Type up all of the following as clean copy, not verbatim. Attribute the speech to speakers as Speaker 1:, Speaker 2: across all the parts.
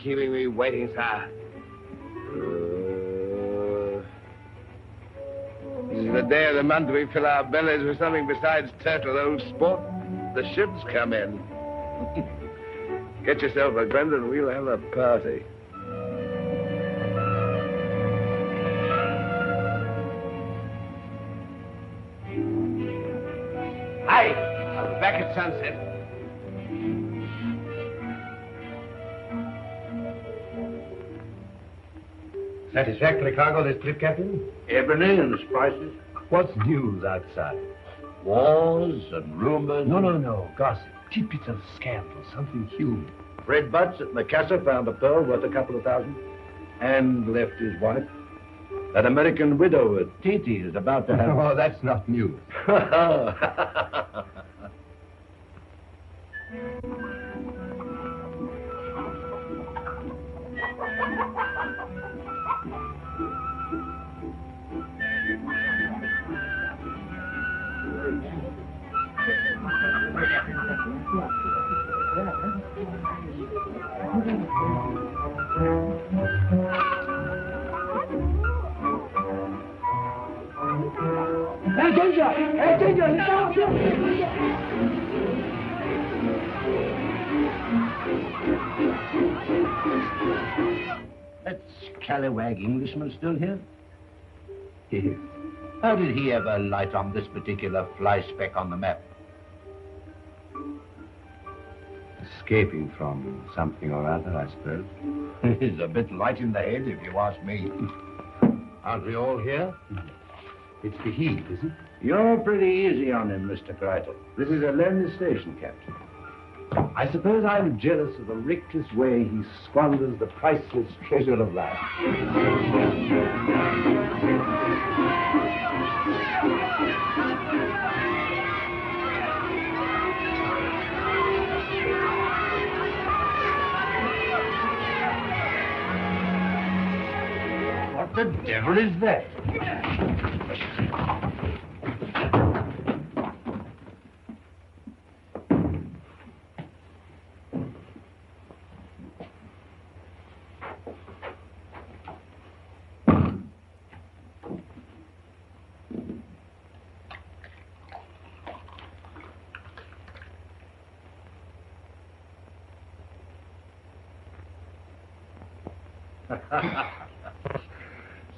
Speaker 1: Keeping me waiting, sir. This is the day of the month we fill our bellies with something besides turtle, old sport. The ships come in. Get yourself a gun and we'll have a party. Hi! I'll be back at sunset.
Speaker 2: Satisfactory cargo this trip, Captain?
Speaker 3: Ebony and spices.
Speaker 2: What's news outside?
Speaker 3: Wars and rumors.
Speaker 2: No. Gossip. Tidbits of scandal. Something human.
Speaker 1: Fred Butts at Macassar found a pearl worth a couple of thousand and left his wife. That American widow at Titi is about to have...
Speaker 2: Oh, that's not news.
Speaker 4: Hey, Ginger! Hey, Ginger!
Speaker 1: That scallywag Englishman still here?
Speaker 2: Yes.
Speaker 1: How did he ever light on this particular fly speck on the map?
Speaker 2: Escaping from something or other, I suppose.
Speaker 1: He's a bit light in the head, if you ask me.
Speaker 2: Aren't we all here? It's the heat, is it?
Speaker 1: You're pretty easy on him, Mr. Crichton. This is a lonely station, Captain. I suppose I'm jealous of the reckless way he squanders the priceless treasure of life. What the devil is that?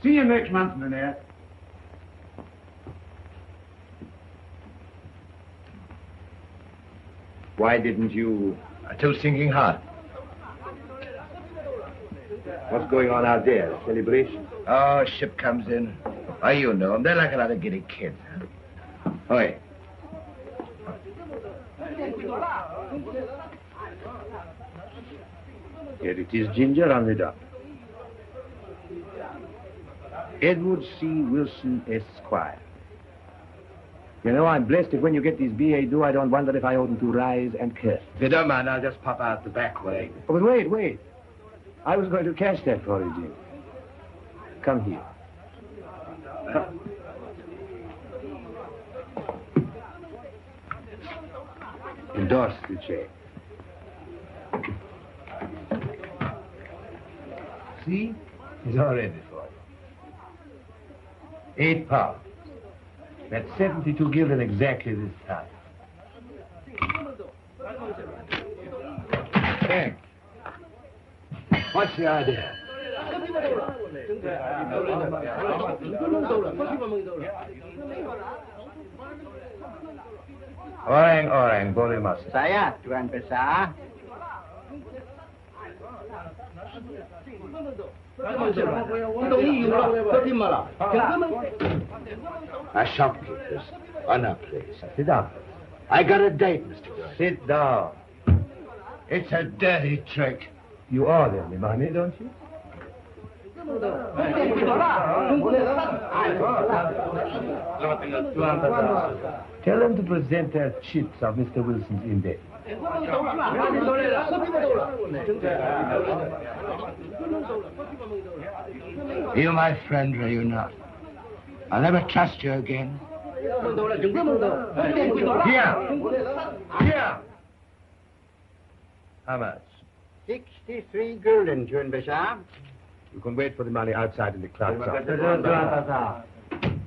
Speaker 1: See you next month, Mynheer. Why didn't you...
Speaker 2: Too sinking hard.
Speaker 1: What's going on out there? Celebration?
Speaker 2: Oh, ship comes in. Oh, you know them. They're like a lot of giddy kids.
Speaker 1: Oi. Here it is, Ginger, on the dock. Edward C. Wilson, Esquire. You know, I'm blessed if when you get these B.A. I don't wonder if I oughtn't to rise and curse.
Speaker 2: If you don't mind, I'll just pop out the back way.
Speaker 1: Oh, but wait. I was going to cash that for you, Jim. Come here. Endorse the check.
Speaker 2: See? It's all ready for you. £8. That's 72 gulden exactly this time. Thanks. What's the idea? Orang, boleh masuk.
Speaker 5: Saya, Tuan Besar.
Speaker 2: Our shopkeepers on our place. Sit down. I got a date, Mr. Guthrie. Sit down. It's a dirty trick. You owe them the money, don't you? Tell them to present their chips of Mr. Wilson's index. Are you my friend or are you not? I'll never trust you again. Here! How much?
Speaker 5: 63 gulden, Tuan Besar.
Speaker 2: You can wait for the money outside in the clerk's office.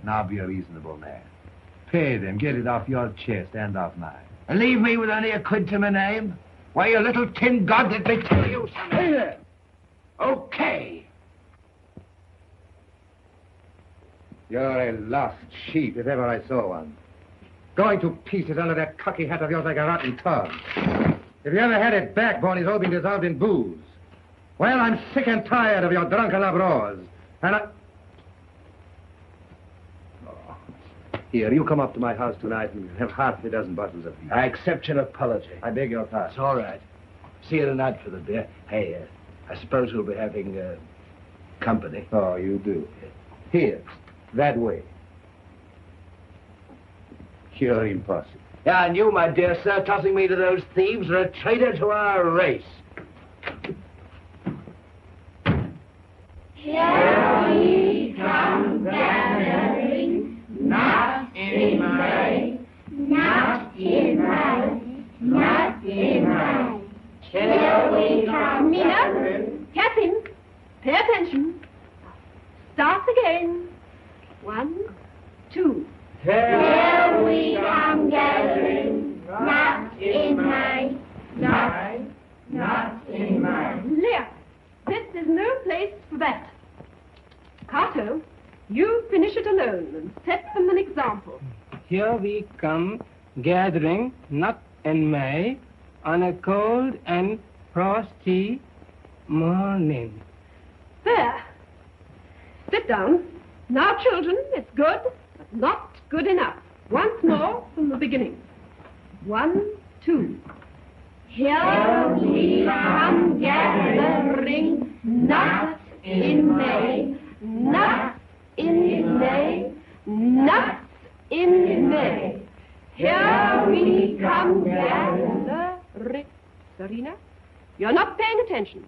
Speaker 2: Now be a reasonable man. Pay them, get it off your chest and off mine.
Speaker 1: And leave me with only a quid to my name? Why, you little tin god, let me tell you something. Hey there. Okay.
Speaker 2: You're a lost sheep, if ever I saw one. Going to pieces under that cocky hat of yours like a rotten tub. If you ever had it backbone, it's all been dissolved in booze. Well, I'm sick and tired of your drunken labradors. And I... Oh. Here, you come up to my house tonight and have half a dozen bottles of beer.
Speaker 1: I accept your apology.
Speaker 2: I beg your pardon.
Speaker 1: It's all right. See you tonight for the beer. Hey, I suppose we'll be having company.
Speaker 2: Oh, you do. Here, that way. You're impossible.
Speaker 1: Yeah, and you, my dear sir, tossing me to those thieves are a traitor to our race.
Speaker 6: Here we come gathering, not in May, not in May, not in May. Here we come.
Speaker 7: Mina, Captain, pay attention. Start again. 1, 2.
Speaker 6: Here we come gathering, not in May, not in May.
Speaker 7: Leah, this is no place for that. Cato, you finish it alone and set them an example.
Speaker 8: Here we come gathering, not in May, on a cold and frosty morning.
Speaker 7: There. Sit down. Now, children, it's good, but not good enough. Once more from the beginning. 1, 2. Here we come gathering, not in May, not in May, not in May. Here we come gathering. Serena, you're not paying attention.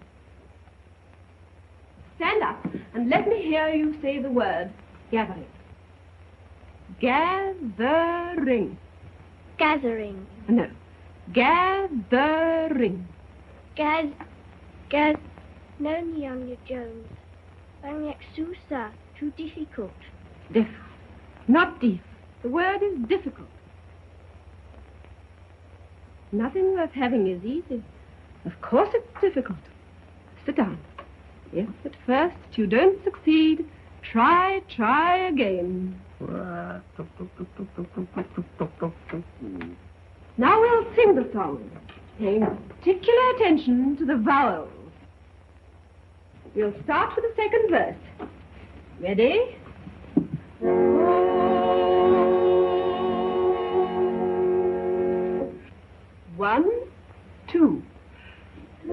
Speaker 7: Stand up and let me hear you say the word gathering. Gathering.
Speaker 6: Gathering.
Speaker 7: No. Gathering.
Speaker 6: No, Young Jones. Only Susa. Too difficult.
Speaker 7: Diff. Not deaf. The word is difficult. Nothing worth having is easy. Of course it's difficult. Sit down. If at first you don't succeed, try again. Now we'll sing the song, paying particular attention to the vowels. We'll start with the second verse. Ready? 1, 2. Who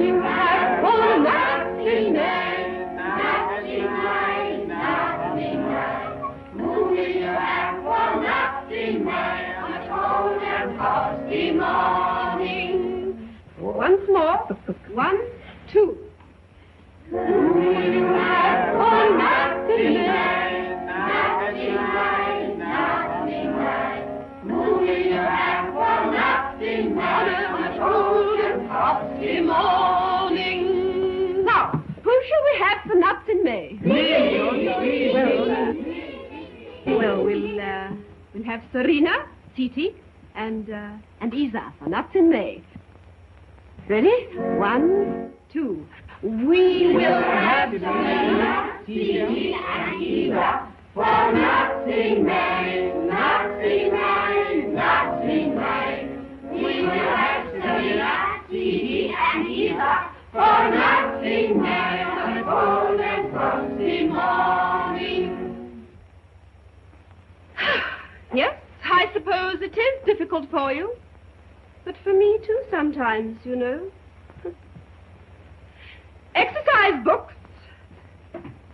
Speaker 7: you have for nothing man, nothing right, nothing right. Who you have for nothing man, on a cold and frosty morning. Once more. 1, 2. Who you have for nothing man, nothing right, nothing right. Who you have for nothing man, on a cold and frosty morning. Now, who shall we have for nuts in May? Well, we'll have Serena, Titi, and Isa for nuts in May. Ready? 1, 2. We will have Serena, Titi, and Isa for nuts in May, nuts in May, nuts in May. We will have Serena, Titi, and Isa for nuts in May, on a cold and frosty morning. Yes, I suppose it is difficult for you. But for me, too, sometimes, you know. Exercise books.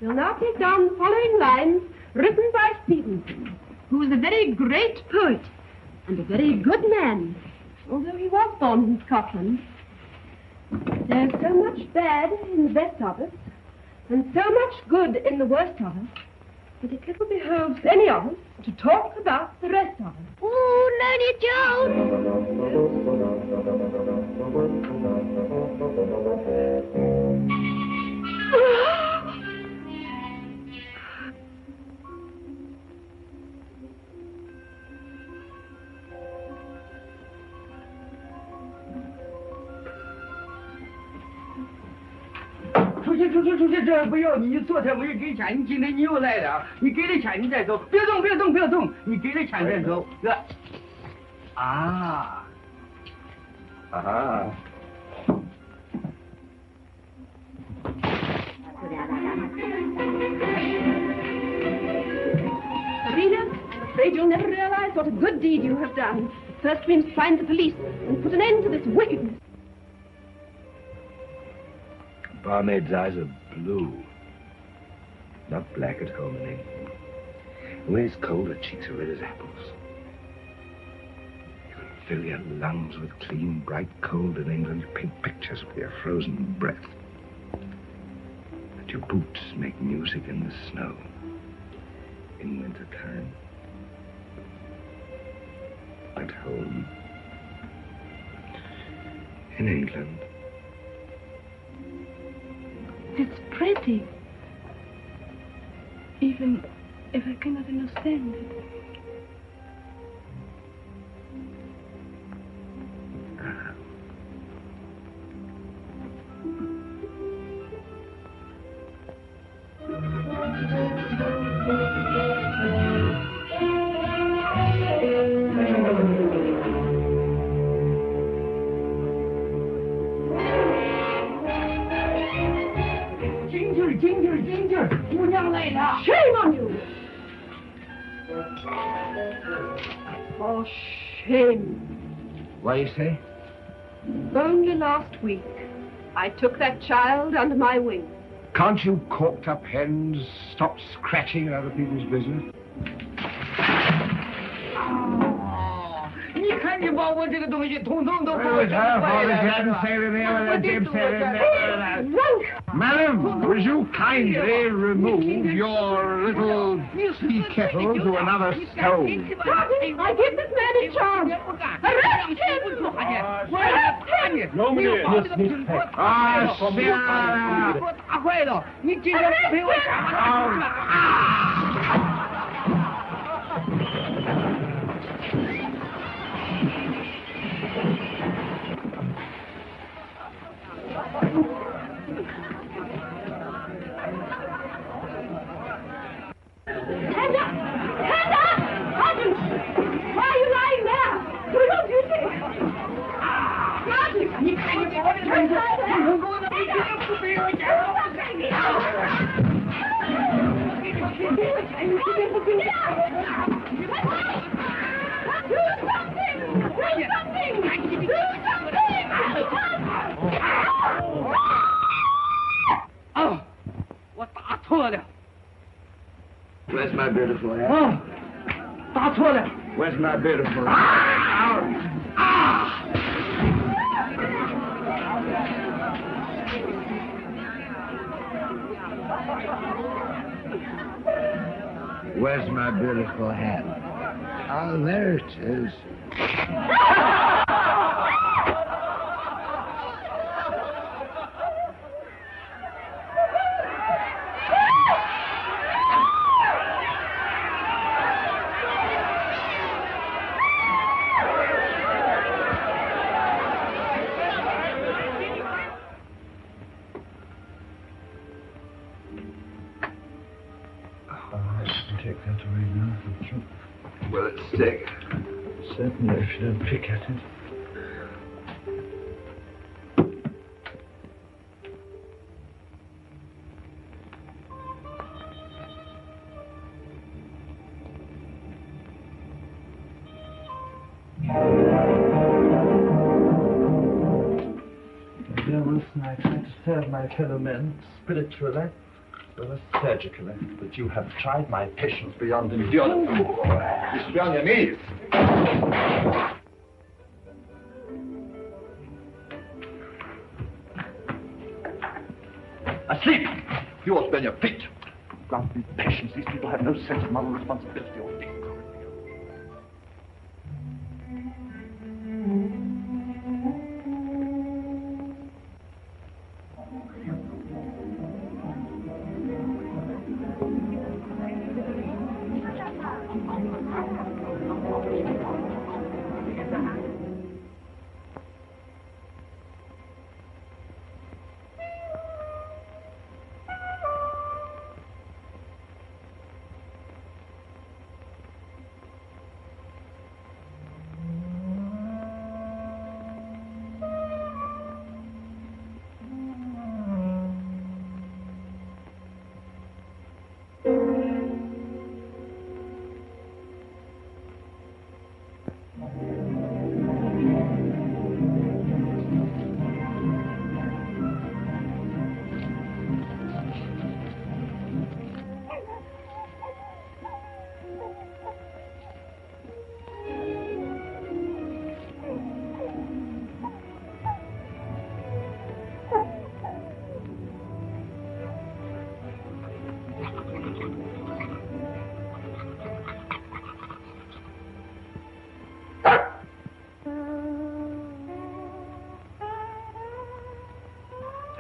Speaker 7: We'll now take down the following lines written by Stevenson, who is a very great poet and a very good man, although he was born in Scotland. There's so much bad in the best of us, and so much good in the worst of us, that it little behoves any of us to talk about the rest of us.
Speaker 6: Ooh, Lonely Jones!
Speaker 4: 出去，这不要你昨天没给钱，你今天你又来了，你给了钱你再走，别动，你给了钱再走。啊哈。
Speaker 7: Serena, I'm afraid you'll never realize what a good deed you have done. First we must find the police and put an end to this wickedness.
Speaker 1: Barmaid's eyes are blue. Not black at home in England. When it's cold, her cheeks are red as apples. You can fill your lungs with clean, bright cold in England. You paint pictures with your frozen breath. But your boots make music in the snow. In wintertime. At home. In England.
Speaker 7: It's pretty. Even if I cannot understand it. Shame on you! Oh, shame.
Speaker 1: What do you say?
Speaker 7: Only last week, I took that child under my wing.
Speaker 1: Can't you corked up hens stop scratching at other people's business?
Speaker 4: 你看你把我这个东西统统都给
Speaker 1: It
Speaker 4: 我
Speaker 1: was
Speaker 4: 整
Speaker 1: her
Speaker 4: 坏
Speaker 1: fault
Speaker 4: 了
Speaker 1: that you hadn't said it there with a dip said it there. Madam, would you kindly remove your little tea kettle to another stove?
Speaker 7: I give this man a chance. Arrest him! Arrest him!
Speaker 3: No, monsieur.
Speaker 1: Ah, Sarah!
Speaker 4: 你给我打坏了，你今天陪我干嘛？
Speaker 7: Stand up! Stand up! Martin! Why are you lying there? You don't you see? Martin!
Speaker 4: 你看你把我这东西统统给我弄坏了，不给我讲了，我干你了！ 哦，我打错了。
Speaker 1: Where's my beautiful hat?
Speaker 4: 哦，打错了。
Speaker 1: Where's my beautiful hat? Where's my beautiful hat? Oh, there it is.
Speaker 3: Take that away now, thank you.
Speaker 1: Will it stick?
Speaker 3: Certainly, if you don't pick at it. Dear Wilson, I try to serve my fellow men spiritually, as well as surgically, but you have tried my patience beyond endurance.
Speaker 1: You should be on your knees.
Speaker 3: Asleep! You ought to be on your feet. Grant me patience. These people have no sense of moral responsibility or decorum.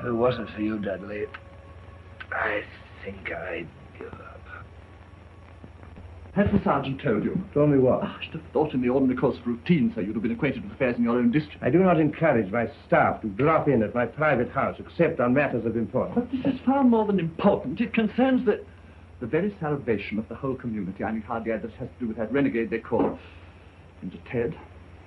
Speaker 1: If it wasn't for you, Dudley, I think I'd give up.
Speaker 3: Has the sergeant told you?
Speaker 2: Told me what?
Speaker 3: I should have thought in the ordinary course of routine, sir, you'd have been acquainted with affairs in your own district.
Speaker 2: I do not encourage my staff to drop in at my private house except on matters of importance.
Speaker 3: But this is far more than important. It concerns the very salvation of the whole community. I need hardly add that it has to do with that renegade they call into Ted.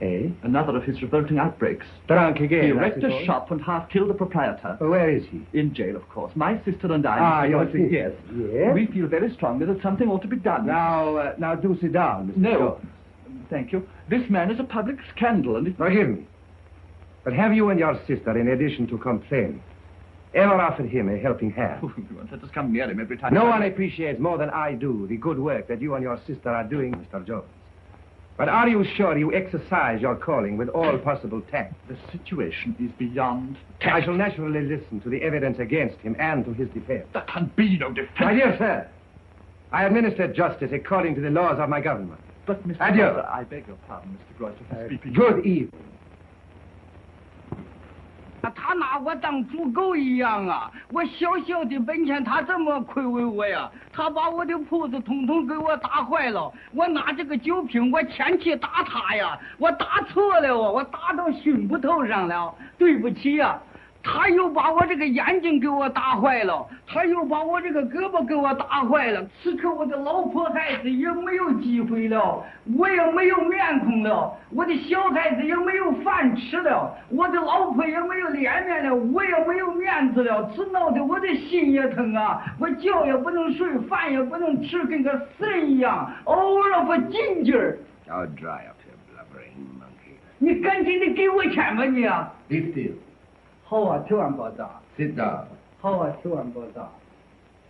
Speaker 2: Eh?
Speaker 3: Another of his revolting outbreaks.
Speaker 2: Drunk again,
Speaker 3: He wrecked a shop and half killed the proprietor.
Speaker 2: Where is he?
Speaker 3: In jail, of course. My sister and I...
Speaker 2: Ah, your
Speaker 3: sister?
Speaker 2: sister.
Speaker 3: Yes.
Speaker 2: Yes?
Speaker 3: We feel very strongly that something ought to be done.
Speaker 2: Now do sit down, Mr.
Speaker 3: No.
Speaker 2: Jones.
Speaker 3: Thank you. This man is a public scandal, and it...
Speaker 2: Forgive me. But have you and your sister, in addition to complaining, ever offered him a helping hand?
Speaker 3: Oh, you won't let us come near him every time.
Speaker 2: No one appreciates more than I do the good work that you and your sister are doing, Mr. Jones. But are you sure you exercise your calling with all possible tact?
Speaker 3: The situation is beyond
Speaker 2: tact. I shall naturally listen to the evidence against him and to his defense.
Speaker 3: There can be no defense.
Speaker 2: My dear sir, I administer justice according to the laws of my government.
Speaker 3: But, Mr.
Speaker 2: Adieu.
Speaker 3: Greuter, I beg your pardon, Mr. Greuter, for speaking.
Speaker 2: Good evening.
Speaker 4: 他拿我当猪狗一样啊！我小小的本钱，他这么亏为我呀！他把我的铺子统统给我打坏了。我拿这个酒瓶，我前去打他呀！我打错了我打到胸部头上了，对不起呀！他又把我这个眼睛给我打坏了，他又把我这个胳膊给我打坏了。此刻我的老婆孩子也没有机会了，我也没有面孔了，我的小孩子也没有饭吃了，我的老婆也没有脸面了，我也没有面子了，只闹得我的心也疼啊！我觉也不能睡，饭也不能吃，跟个死人一样，偶尔不进劲儿。
Speaker 1: Now dry up, you blubbering monkey.
Speaker 4: 你赶紧的给我钱吧你啊！
Speaker 2: Be still.
Speaker 4: 好啊，10万包扎。
Speaker 2: Sit down.
Speaker 4: 好啊，10万包扎。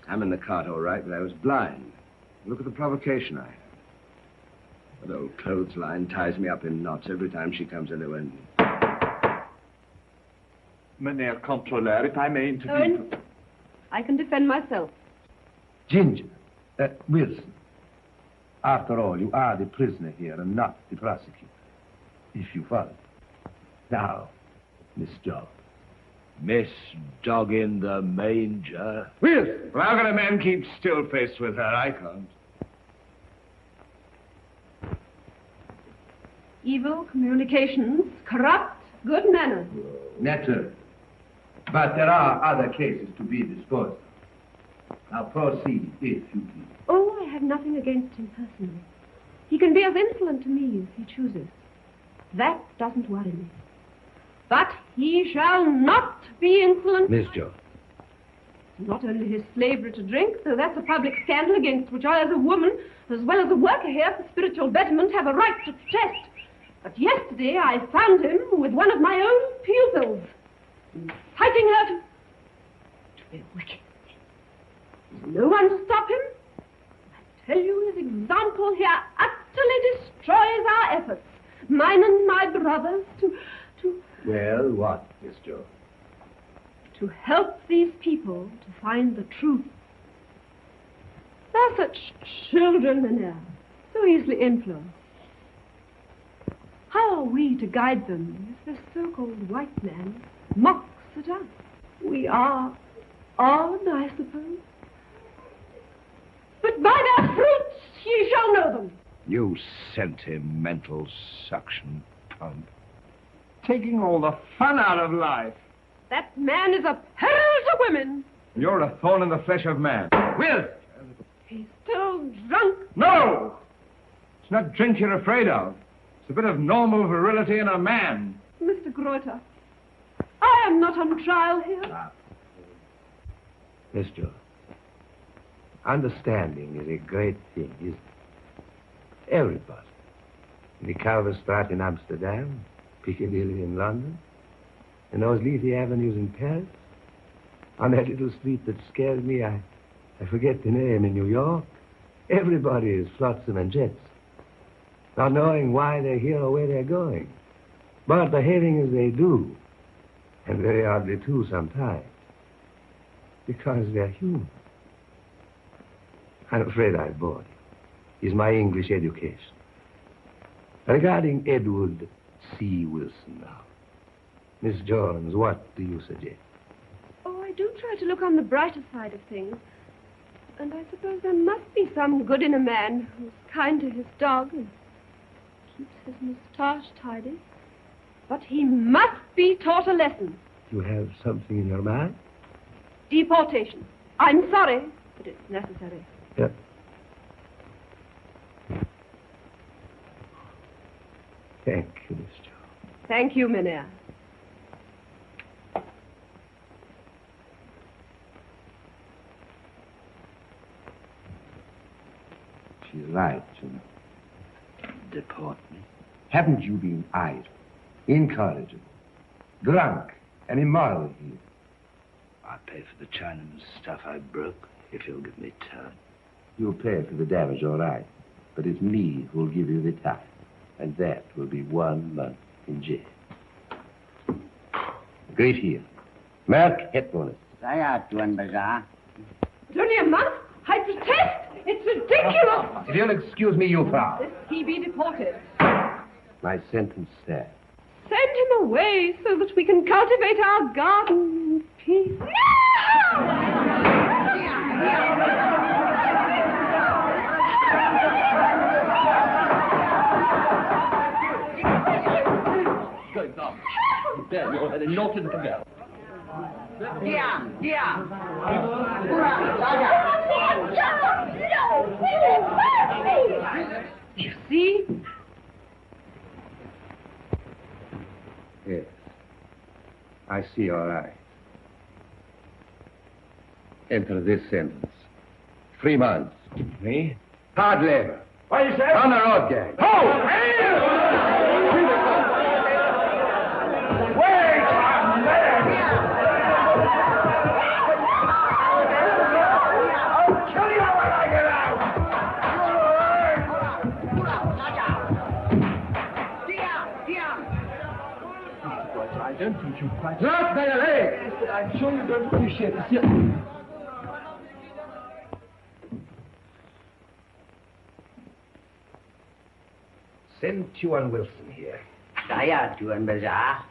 Speaker 1: I'm in the cart all right, but I was blind. Look at the provocation I have. That old clothesline ties me up in knots every time she comes anywhere.
Speaker 3: Mynheer Controleur, if I may intervene...
Speaker 7: Owen, I can defend myself.
Speaker 2: Ginger. Wilson. After all, you are the prisoner here and not the prosecutor. If you follow. Now, Miss Jones.
Speaker 1: Miss Dog in the Manger.
Speaker 2: Wilson!
Speaker 1: Well, how can a man keep still-faced with her? I can't.
Speaker 7: Evil communications corrupt good manners.
Speaker 2: Naturally. But there are other cases to be disposed of. Now proceed, if you please.
Speaker 7: Oh, I have nothing against him personally. He can be as insolent to me as he chooses. That doesn't worry me. But he shall not be insolent.
Speaker 2: Miss Jones.
Speaker 7: Not only his slavery to drink, though that's a public scandal against which I, as a woman, as well as a worker here for spiritual betterment, have a right to protest. But yesterday I found him with one of my own pupils, inciting her to be wicked. There's no one to stop him. I tell you, his example here utterly destroys our efforts, mine and my brothers, to...
Speaker 2: Well, what, Miss Jones?
Speaker 7: To help these people to find the truth. They're such children, Mynheer, so easily influenced. How are we to guide them if this so-called white man mocks at us? We are odd, I suppose. But by their fruits ye shall know them.
Speaker 1: You sentimental suction pump.
Speaker 2: Taking all the fun out of life.
Speaker 7: That man is a peril to women.
Speaker 2: You're a thorn in the flesh of man. Will!
Speaker 7: He's still drunk.
Speaker 2: No! It's not drink you're afraid of. It's a bit of normal virility in a man.
Speaker 7: Mr. Greuter, I am not on trial here.
Speaker 2: Miss Jones, understanding is a great thing, isn't it? Everybody. In the Calverstraat in Amsterdam, Piccadilly in London, in those leafy avenues in Paris, on that little street that scares me, I forget the name, in New York, everybody is flotsam and jetsam, not knowing why they're here or where they're going, but behaving as they do, and very oddly too sometimes, because they're human. I'm afraid I've bored you. Is my English education. Regarding Edward C. Wilson now. Miss Jones, what do you suggest?
Speaker 7: do try to look on the brighter side of things. And I suppose there must be some good in a man who's kind to his dog and keeps his moustache tidy. But he must be taught a lesson.
Speaker 9: You have something in your mind?
Speaker 7: Deportation. I'm sorry, but it's necessary.
Speaker 9: Yep. Thank you, Miss Jones.
Speaker 7: Thank you, Mynheer.
Speaker 9: She's right, you know. Deport me. Haven't you been idle, incorrigible, drunk, and immoral here?
Speaker 10: I'll pay for the Chinaman's stuff I broke if you'll give me time.
Speaker 9: You'll pay for the damage, all right. But it's me who'll give you the time. And that will be 1 month in jail. Great here. Merk, het bonus.
Speaker 5: Saya, Tuan Besar.
Speaker 7: It's only a month. I protest. It's ridiculous.
Speaker 9: If you'll excuse me, you Frau.
Speaker 7: Let he be deported.
Speaker 9: My sentence stands.
Speaker 7: Send him away so that we can cultivate our garden in peace.
Speaker 3: Going down. There, you're heading north into the girl.
Speaker 7: You see?
Speaker 9: Yes. I see all right. Enter this sentence. 3 months.
Speaker 2: Me?
Speaker 9: Hard labor.
Speaker 2: What do you say?
Speaker 9: On the road, gang.
Speaker 3: I don't think you quite...
Speaker 9: Drop by your leg!
Speaker 3: Yes, but I'm sure you don't appreciate this.
Speaker 9: Send Tuan Wilson here.
Speaker 5: Saya, Tuan Besar.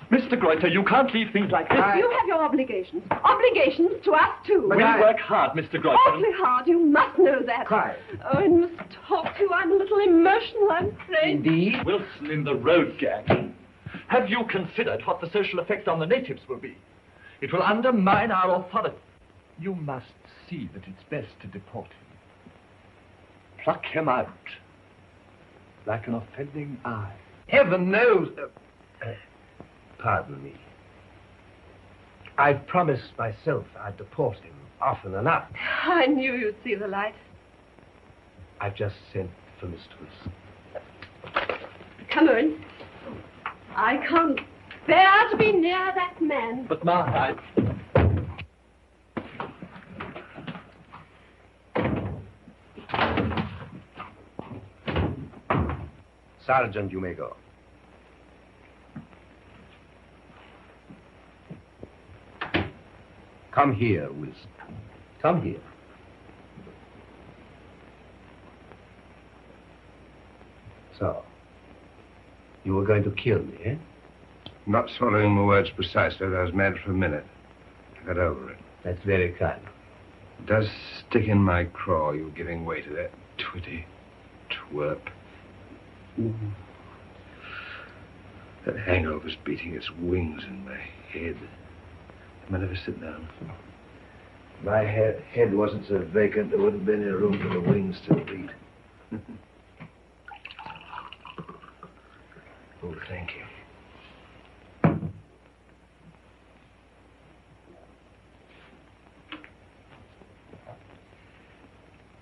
Speaker 3: Mr. Greuter, you can't leave things like this.
Speaker 7: You have your obligations. Obligations to us, too.
Speaker 3: We work hard, Mr. Greuter.
Speaker 7: Awfully hard. You must know that.
Speaker 9: Quiet.
Speaker 7: Owen must talk to you. I'm a little emotional, I'm afraid.
Speaker 9: Indeed.
Speaker 3: Wilson in the road gang. Have you considered what the social effect on the natives will be? It will undermine our authority. You must see that it's best to deport him. Pluck him out like an offending eye.
Speaker 9: Heaven knows... pardon me. I've promised myself I'd deport him often enough.
Speaker 7: I knew you'd see the light.
Speaker 9: I've just sent for Mr. Wilson.
Speaker 7: Come on. I can't bear to be near that man.
Speaker 3: But, Ma,
Speaker 9: Sergeant, you may go. Come here, Wilson. Come here. So, you were going to kill me, eh?
Speaker 1: Not swallowing my words precisely, but I was mad for a minute. I got over it.
Speaker 9: That's very kind.
Speaker 1: It does stick in my craw, you giving way to that twitty twerp. That hangover's beating its wings in my head. Am I never sit down?
Speaker 10: If my head wasn't so vacant, there wouldn't be any room for the wings to beat.
Speaker 1: Oh, thank you.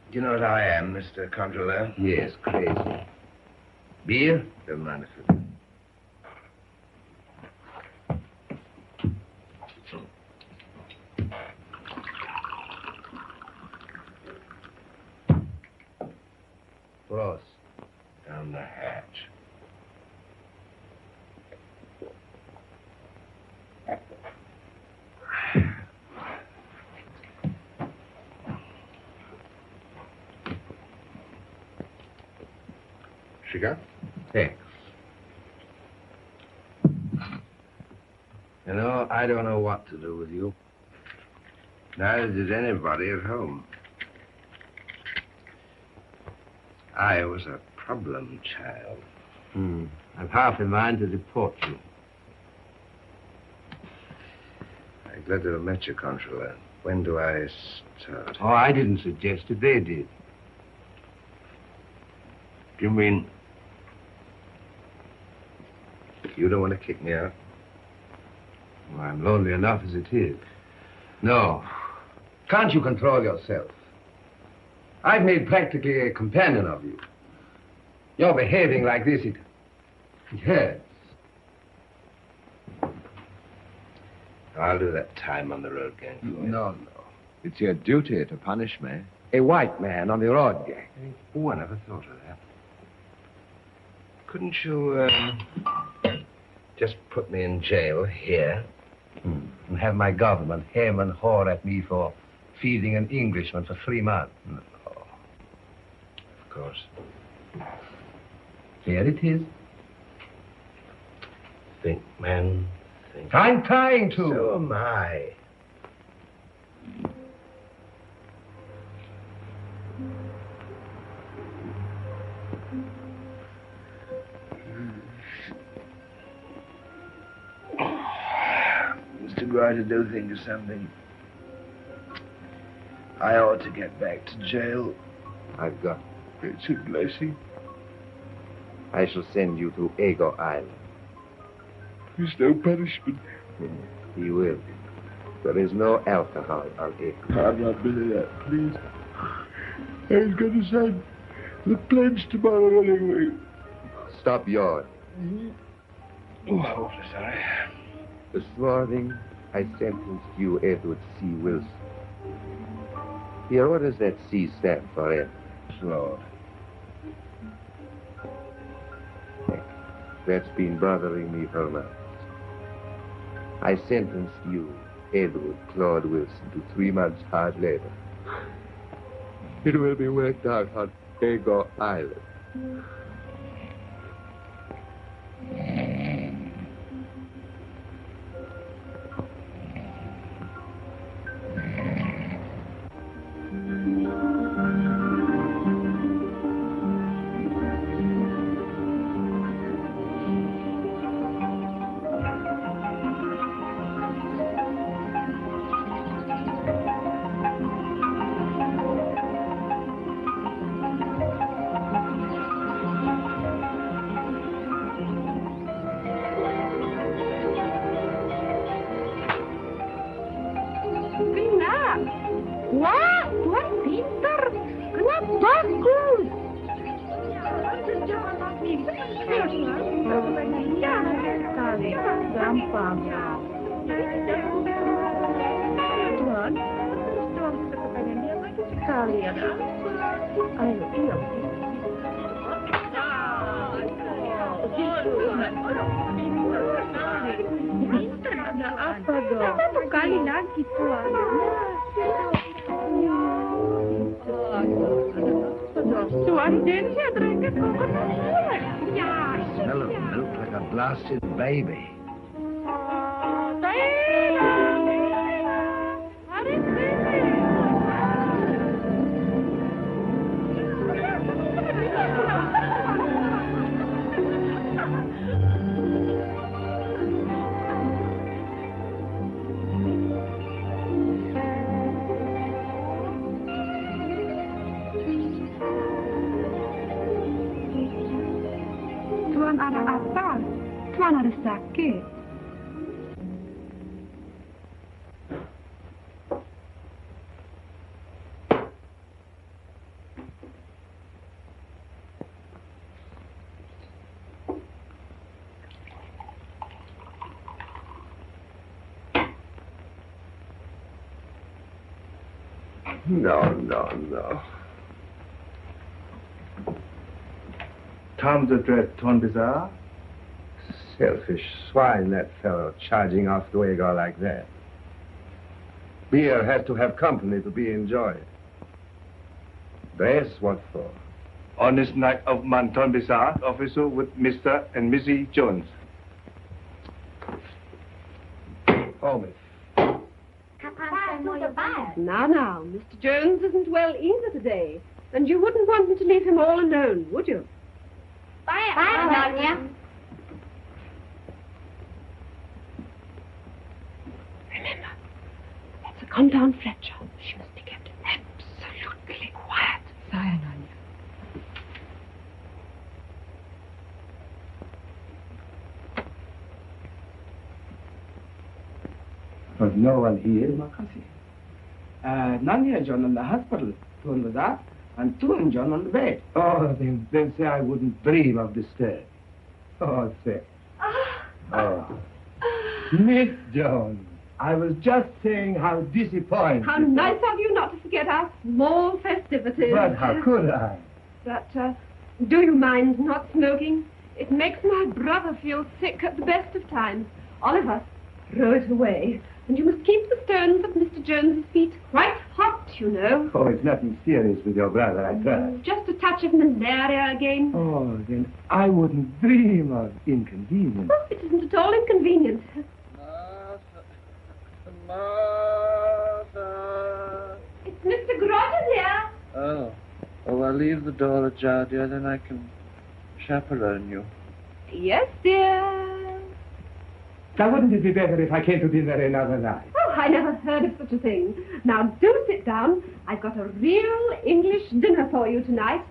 Speaker 1: Do you know what I am, Mr. Controller?
Speaker 9: Yes, crazy. Beer?
Speaker 1: Don't mind if you...
Speaker 9: Ross.
Speaker 1: Down the hatch.
Speaker 2: Sugar?
Speaker 9: Thanks.
Speaker 10: You know, I don't know what to do with you. Neither did anybody at home. I was a problem child.
Speaker 9: I've half in mind to deport you.
Speaker 10: I'm glad to have met you, Consular. When do I start?
Speaker 9: Oh, I didn't suggest it. They did.
Speaker 10: You mean you don't want to kick me out?
Speaker 9: Well, I'm lonely enough as it is. No. Can't you control yourself? I've made practically a companion of you. You're behaving like this, it hurts.
Speaker 10: I'll do that time on the road gang for you.
Speaker 9: No. It's your duty to punish me. A white man on the road gang.
Speaker 10: Oh, I never thought of that. Couldn't you, just put me in jail here?
Speaker 9: And have my government hem and haw at me for feeding an Englishman for 3 months. No.
Speaker 10: Of course.
Speaker 9: There it is.
Speaker 10: Think, man, think.
Speaker 9: I'm trying to.
Speaker 10: So am I.
Speaker 1: Mr. Grider do think of something. I ought to get back to jail.
Speaker 9: I've got.
Speaker 1: It's a blessing.
Speaker 9: I shall send you to Ego Island.
Speaker 1: There's no punishment.
Speaker 9: He will. There is no alcohol on Ego.
Speaker 1: I'm not been of that, please. I was going to sign the pledge tomorrow anyway.
Speaker 9: Stop yawning.
Speaker 1: Oh, I'm awfully sorry.
Speaker 9: This morning, I sentenced you, Edward C. Wilson. Here, what does that C stand for, Ed?
Speaker 1: Lord.
Speaker 9: That's been bothering me for months. I sentenced you, Edward Claude Wilson, to 3 months hard labor. It will be worked out on Ego Island.
Speaker 10: Smell of milk like a blasted baby.
Speaker 7: Tuan ada apa? Tuan ada sakit.
Speaker 1: No. Tom's address, Tuan Bazaar?
Speaker 9: Selfish swine, that fellow, charging off to Ego like that. Beer has to have company to be enjoyed. Dress, what for?
Speaker 1: On this night of Manton Bazaar, officer with Mr. and Mrs. Jones.
Speaker 9: Holmes.
Speaker 7: Now, Mr. Jones isn't well either today. And you wouldn't want me to leave him all alone, would you?
Speaker 6: Bye, Nonia.
Speaker 7: Remember, that's a come-down Fletcher. She must be kept absolutely quiet.
Speaker 8: Sorry, Nonia.
Speaker 9: Was no one here?
Speaker 8: Makasih. Nonia John in the hospital, Tuan Bazaar, and Tuan John on the bed.
Speaker 9: Oh, then say I wouldn't dream of disturbing. Oh, say. Oh. Miss Jones, I was just saying how disappointed.
Speaker 7: How nice of you not to forget our small festivities.
Speaker 9: But how could I?
Speaker 7: But, do you mind not smoking? It makes my brother feel sick at the best of times. Oliver, throw it away. And you must keep the stones of Mr. Jones's feet quite hot, you know.
Speaker 9: Oh, it's nothing serious with your brother, I trust.
Speaker 7: Just a touch of malaria again.
Speaker 9: Oh, then I wouldn't dream of inconvenience.
Speaker 7: Oh, it isn't at all inconvenient.
Speaker 1: Martha.
Speaker 7: It's Mr. Groton here.
Speaker 1: Oh, I'll leave the door ajar, dear, then I can chaperone you.
Speaker 7: Yes, dear.
Speaker 2: Now, wouldn't it be better if I came to dinner another night?
Speaker 7: Oh, I never heard of such a thing. Now, do sit down. I've got a real English dinner for you tonight.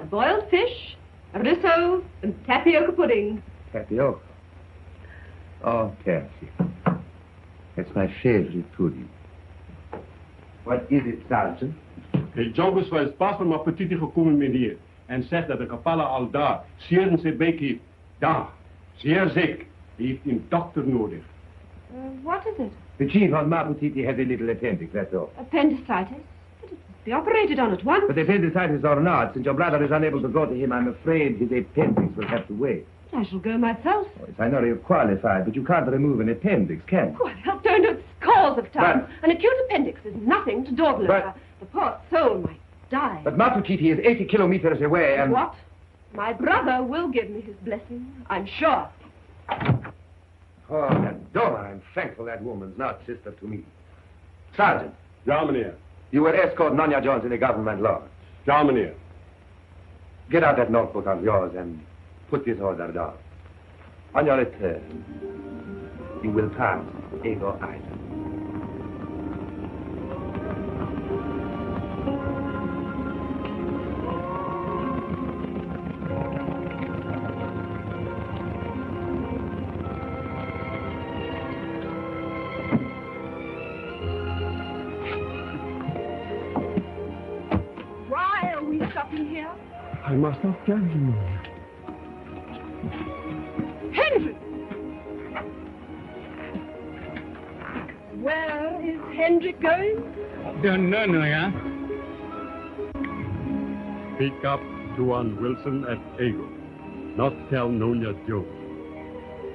Speaker 7: A boiled fish, a risotto, and tapioca pudding.
Speaker 9: Tapioca? Oh, Percy. That's my favorite pudding. What is it, Sergeant?
Speaker 11: Jones was pas van mijn petite gekomen, meneer. En zegt dat de gevallen al daar zeer in zijn beek heeft. Daar, zeer ziek. Hij heeft een dokter nodig.
Speaker 7: What is it?
Speaker 2: The chief on Maputiti has a little appendix, that's all.
Speaker 7: Appendicitis? But it must be operated on at once.
Speaker 2: But appendicitis or not, since your brother is unable to go to him, I'm afraid his appendix will have to wait.
Speaker 7: I shall go myself.
Speaker 2: Oh, yes, I know you're qualified, but you can't remove an appendix, can you?
Speaker 7: Oh, I've helped donor scores of times. An acute appendix is nothing to dawdle over. The poor soul might die.
Speaker 2: But Maputiti is 80 kilometers away, and...
Speaker 7: What? My brother will give me his blessing, I'm sure.
Speaker 9: Oh, Dora, I'm thankful that woman's not sister to me. Sergeant.
Speaker 11: Ja, meneer.
Speaker 9: You will escort Nonia Jones in the government lodge.
Speaker 11: Ja, meneer.
Speaker 9: Get out that notebook of yours and put this order down. On your return, you will pass Ego Island.
Speaker 11: I must not tell you.
Speaker 7: Henry! Where is Hendrik going?
Speaker 8: Don't know, Noya.
Speaker 11: Pick up Tuan Wilson at Ego. Not tell Nonia Jones.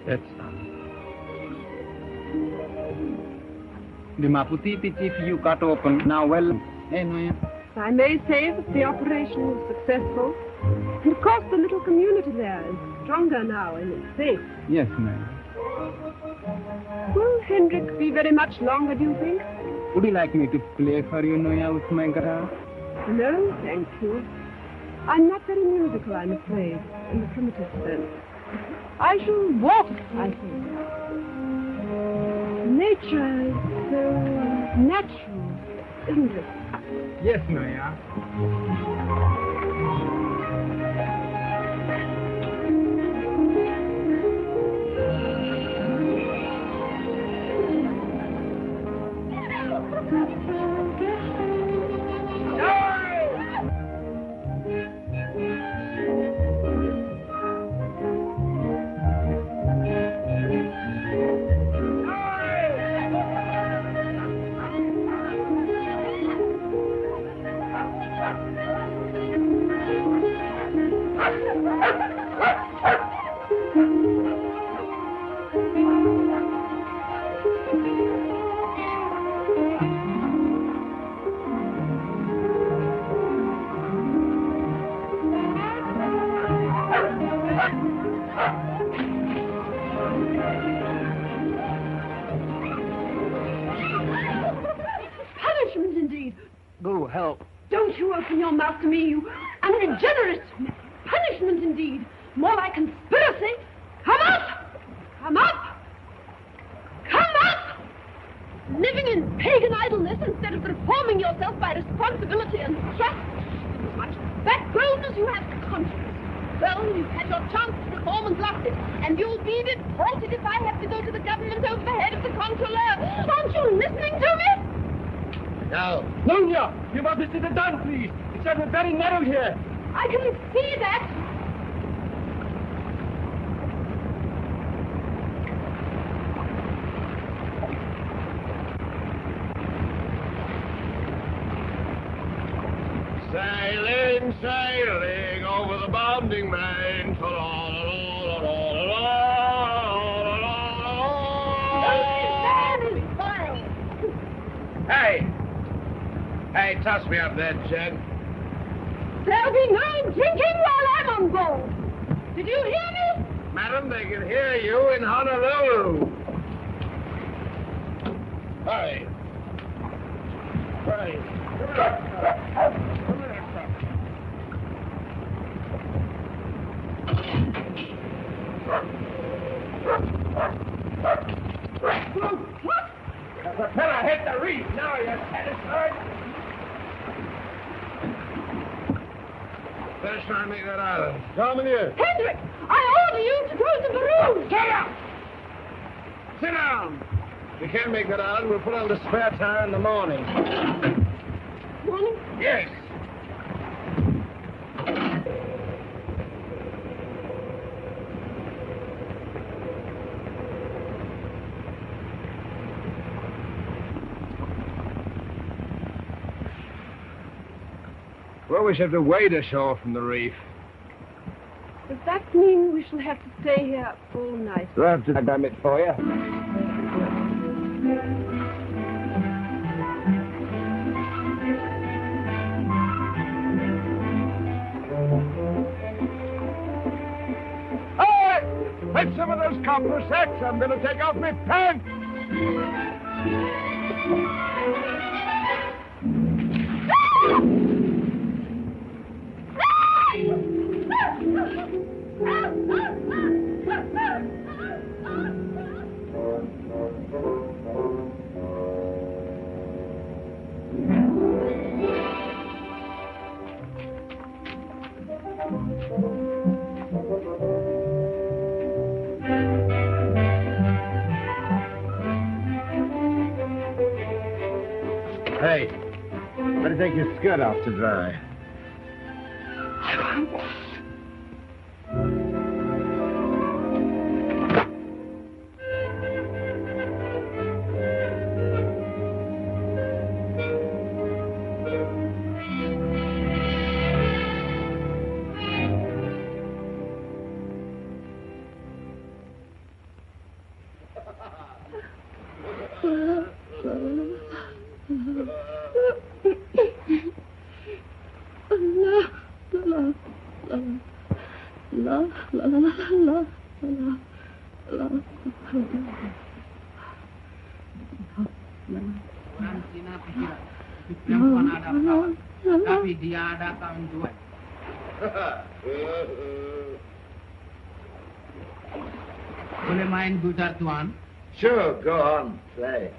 Speaker 11: That's all.
Speaker 8: The Maputiti chief you cut open now well. Hey, Noya.
Speaker 7: I may say that the operation was successful. And of course the little community there is stronger now and it's safe.
Speaker 8: Yes, ma'am.
Speaker 7: Will Hendrik be very much longer, do you think?
Speaker 8: Would you like me to play for you, Noya, with my guitar?
Speaker 7: No, thank you. I'm not very musical, I'm afraid, in the primitive sense. I shall walk, I think. Nature is so natural, isn't it?
Speaker 8: Yes, Noya.
Speaker 4: Go help.
Speaker 7: Don't you open your mouth to me, you unregenerate. Punishment, indeed. More like conspiracy. Come up! Come up! Come up! Living in pagan idleness instead of reforming yourself by responsibility and trust. With as much backbone as you have conscience. Well, you've had your chance to reform and lost it, and you'll be deported if I have to go to the government over the head of the controller. Aren't you listening to me?
Speaker 1: No.
Speaker 3: Nunya, you must sit down, please. It's getting very narrow here.
Speaker 7: I can see that.
Speaker 1: Sailing, sailing over the bounding main. Hey! Hey, toss me up there, Jen.
Speaker 7: There'll be no drinking while I'm on board. Did you hear me?
Speaker 1: Madam, they can hear you in Honolulu. Hurry. Hurry. Come here, The propeller hit the reef. Now you're satisfied? Better try and make that island. Commandeer.
Speaker 7: Hendrik, I order you to go to Peru.
Speaker 1: Shut up! Sit down. If we can't make that island, we'll put on the spare tire in the morning.
Speaker 7: Morning?
Speaker 1: Yes. Well, we shall have to wade ashore from the reef.
Speaker 7: Does that mean we shall have to stay here all night?
Speaker 1: Do I have to damn it for you? Hey! Take some of those copper sacks. I'm going to take off my pants. Hey, better take your skirt off to dry.
Speaker 4: Tapi dia datang juga. Boleh main gitar, Tuan?
Speaker 1: Sure, go on, play.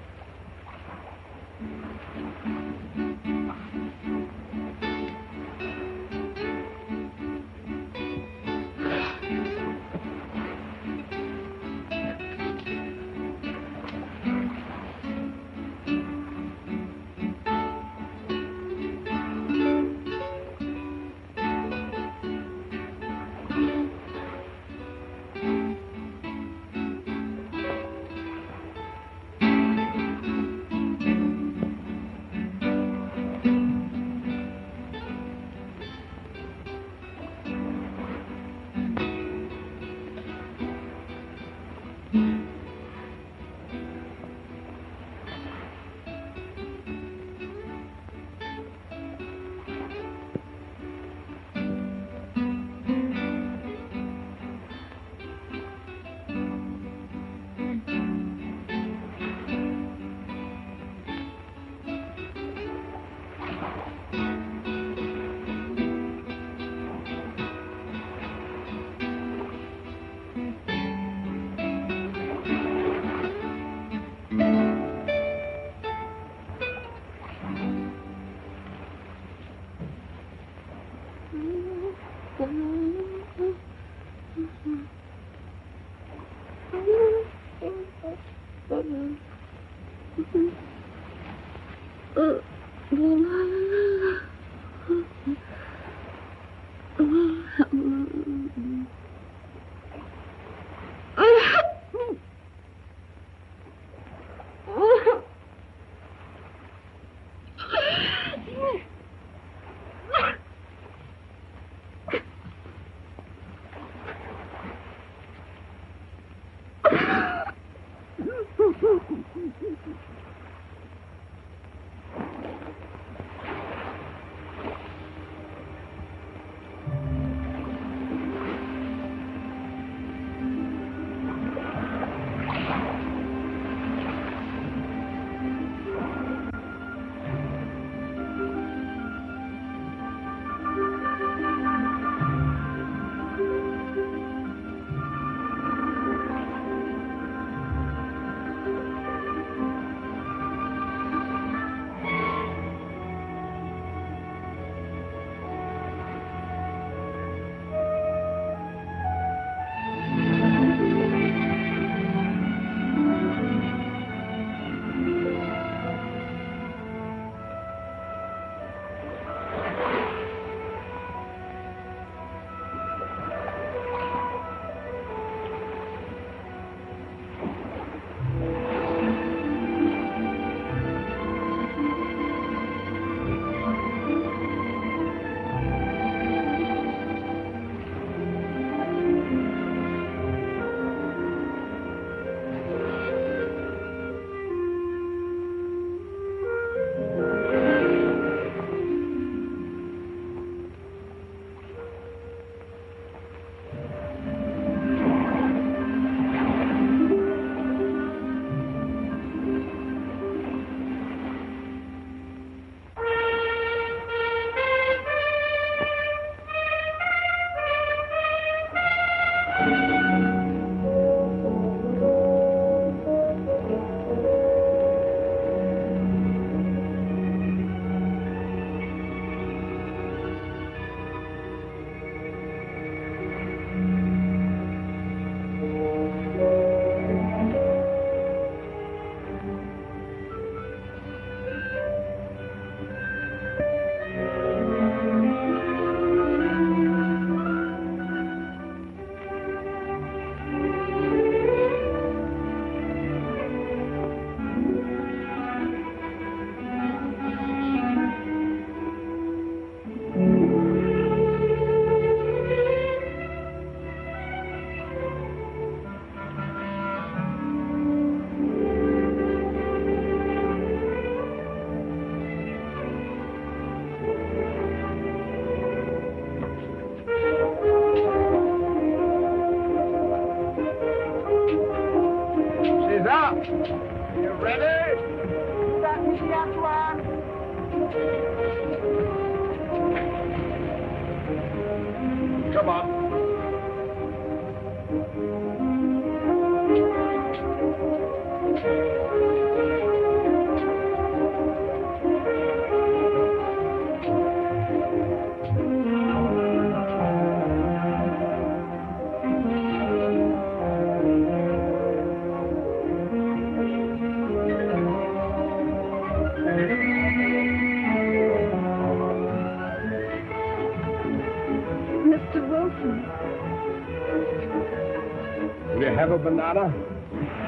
Speaker 1: Have a banana?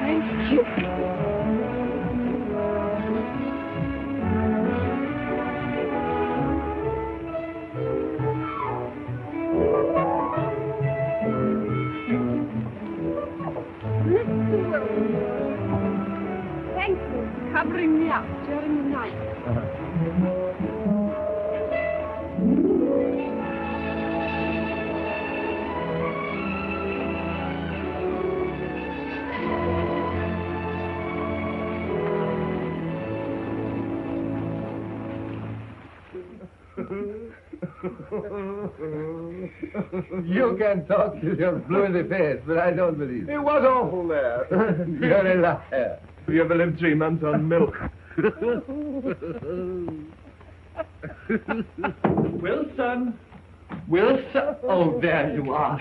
Speaker 7: Thank you. Mr. Wilson, thank you for covering me up during the night.
Speaker 9: You can talk till you're blue in the face, but I don't believe it.
Speaker 1: It was awful there.
Speaker 9: You're a liar.
Speaker 3: You ever lived 3 months on milk? Wilson! Wilson! Oh, there you are.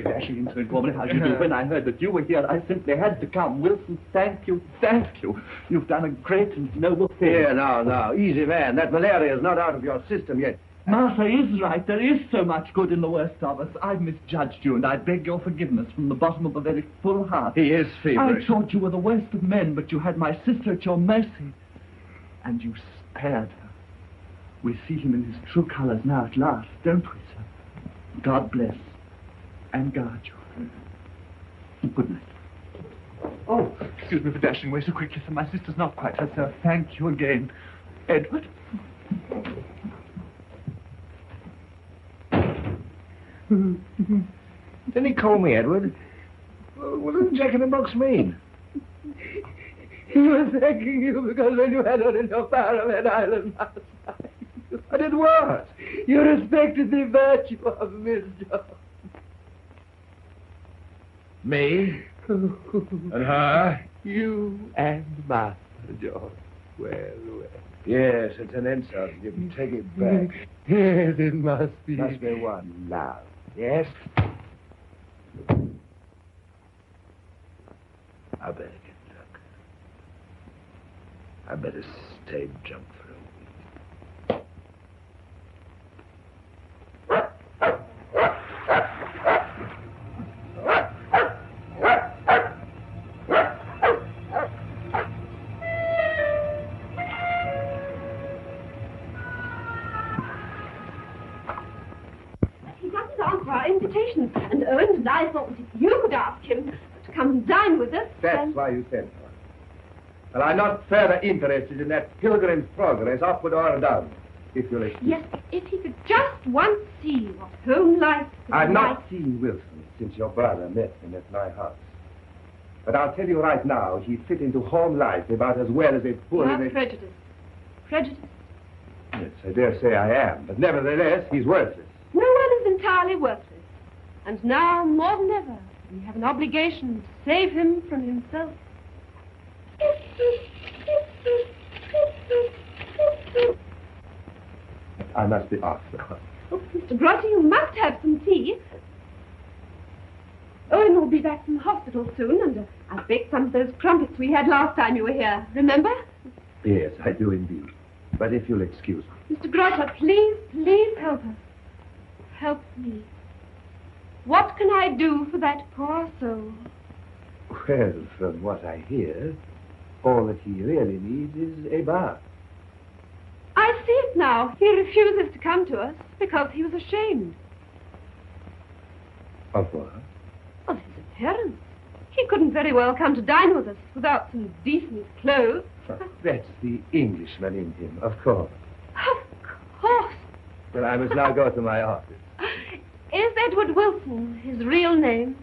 Speaker 3: Dashing into it, woman, how do you do? When I heard that you were here, I simply had to come. Wilson, thank you, thank you. You've done a great and noble thing.
Speaker 10: Here, now, easy, man. That malaria is not out of your system yet.
Speaker 3: Martha is right. There is so much good in the worst of us. I've misjudged you, and I beg your forgiveness from the bottom of a very full heart.
Speaker 10: He is feverish.
Speaker 3: I thought you were the worst of men, but you had my sister at your mercy. And you spared her. We see him in his true colors now at last, don't we, sir? God bless and guard you. Good night. Oh, excuse me for dashing away so quickly, sir. My sister's not quite herself. Thank you again. Edward?
Speaker 10: Didn't he call me Edward? What does Jack in the Box mean?
Speaker 8: He was thanking you because when you had her in your power of that island last night,
Speaker 10: I did what?
Speaker 8: you respected the virtue of Miss Jones.
Speaker 10: Me? And her?
Speaker 8: You and Master Jones.
Speaker 10: Well. Yes, it's an insult. You can take it back.
Speaker 8: Yes, it must be.
Speaker 10: Must be what?
Speaker 8: Love.
Speaker 10: Yes? I better get drunk. I better stay jump for a week.
Speaker 7: He doesn't answer our invitations, and Owen and I thought that if you could ask him to come and dine with us...
Speaker 2: That's why you sent for. Well, I'm not further interested in that Pilgrim's Progress, upward or down, if you'll excuse.
Speaker 7: Yes, if he could just once see what home life is
Speaker 2: I've
Speaker 7: like.
Speaker 2: not seen Wilson since your brother met him at my house. But I'll tell you right now, he fit into home life about as well as a poor...
Speaker 7: You are prejudiced. Prejudiced.
Speaker 2: Yes, I dare say I am, but nevertheless, he's worthless.
Speaker 7: No one is entirely worthless. And now, more than ever, we have an obligation to save him from himself.
Speaker 2: I must be off now.
Speaker 7: Oh, Mr. Grotty, you must have some tea. Owen will be back from the hospital soon, and I've baked some of those crumpets we had last time you were here. Remember?
Speaker 2: Yes, I do indeed. But if you'll excuse me.
Speaker 7: Mr. Grotter, please, please help us. Help me. What can I do for that poor soul?
Speaker 2: Well, from what I hear, all that he really needs is a bath.
Speaker 7: I see it now. He refuses to come to us because he was ashamed.
Speaker 2: Of what?
Speaker 7: Of his appearance. He couldn't very well come to dine with us without some decent clothes.
Speaker 2: That's the Englishman in him, of course.
Speaker 7: Of course.
Speaker 2: Well, I must now go to my office.
Speaker 7: Is Edward Wilson his real name?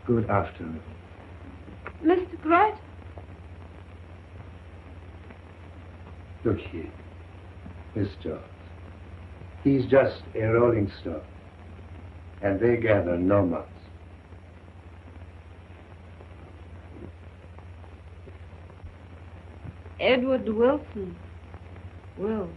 Speaker 2: Good afternoon.
Speaker 7: Mr. Grotter?
Speaker 2: Look here, Miss Jones. He's just a rolling stone, and they gather no moss.
Speaker 7: Edward Wilson. Will.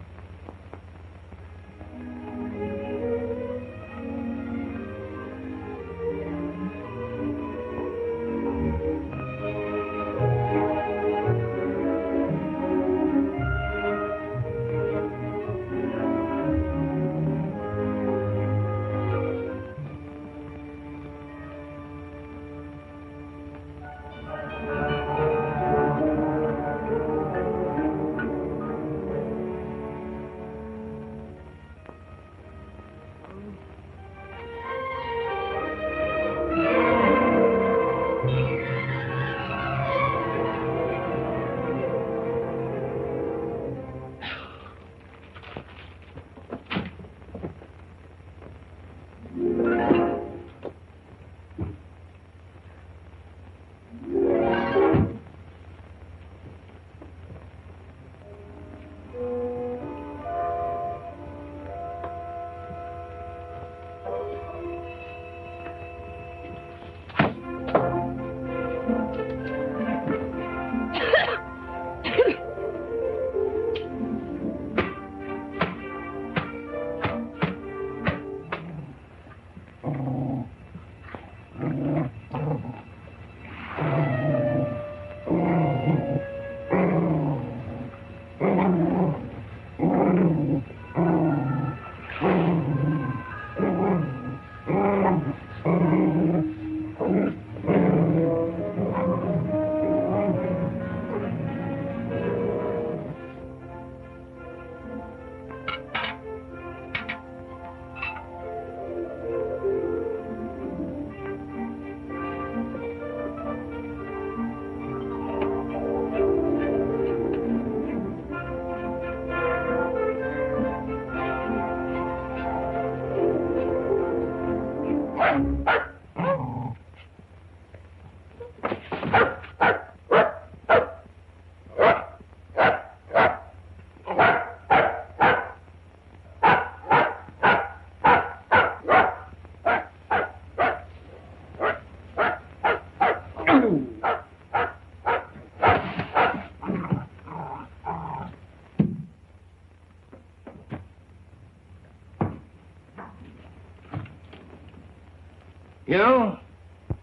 Speaker 1: You?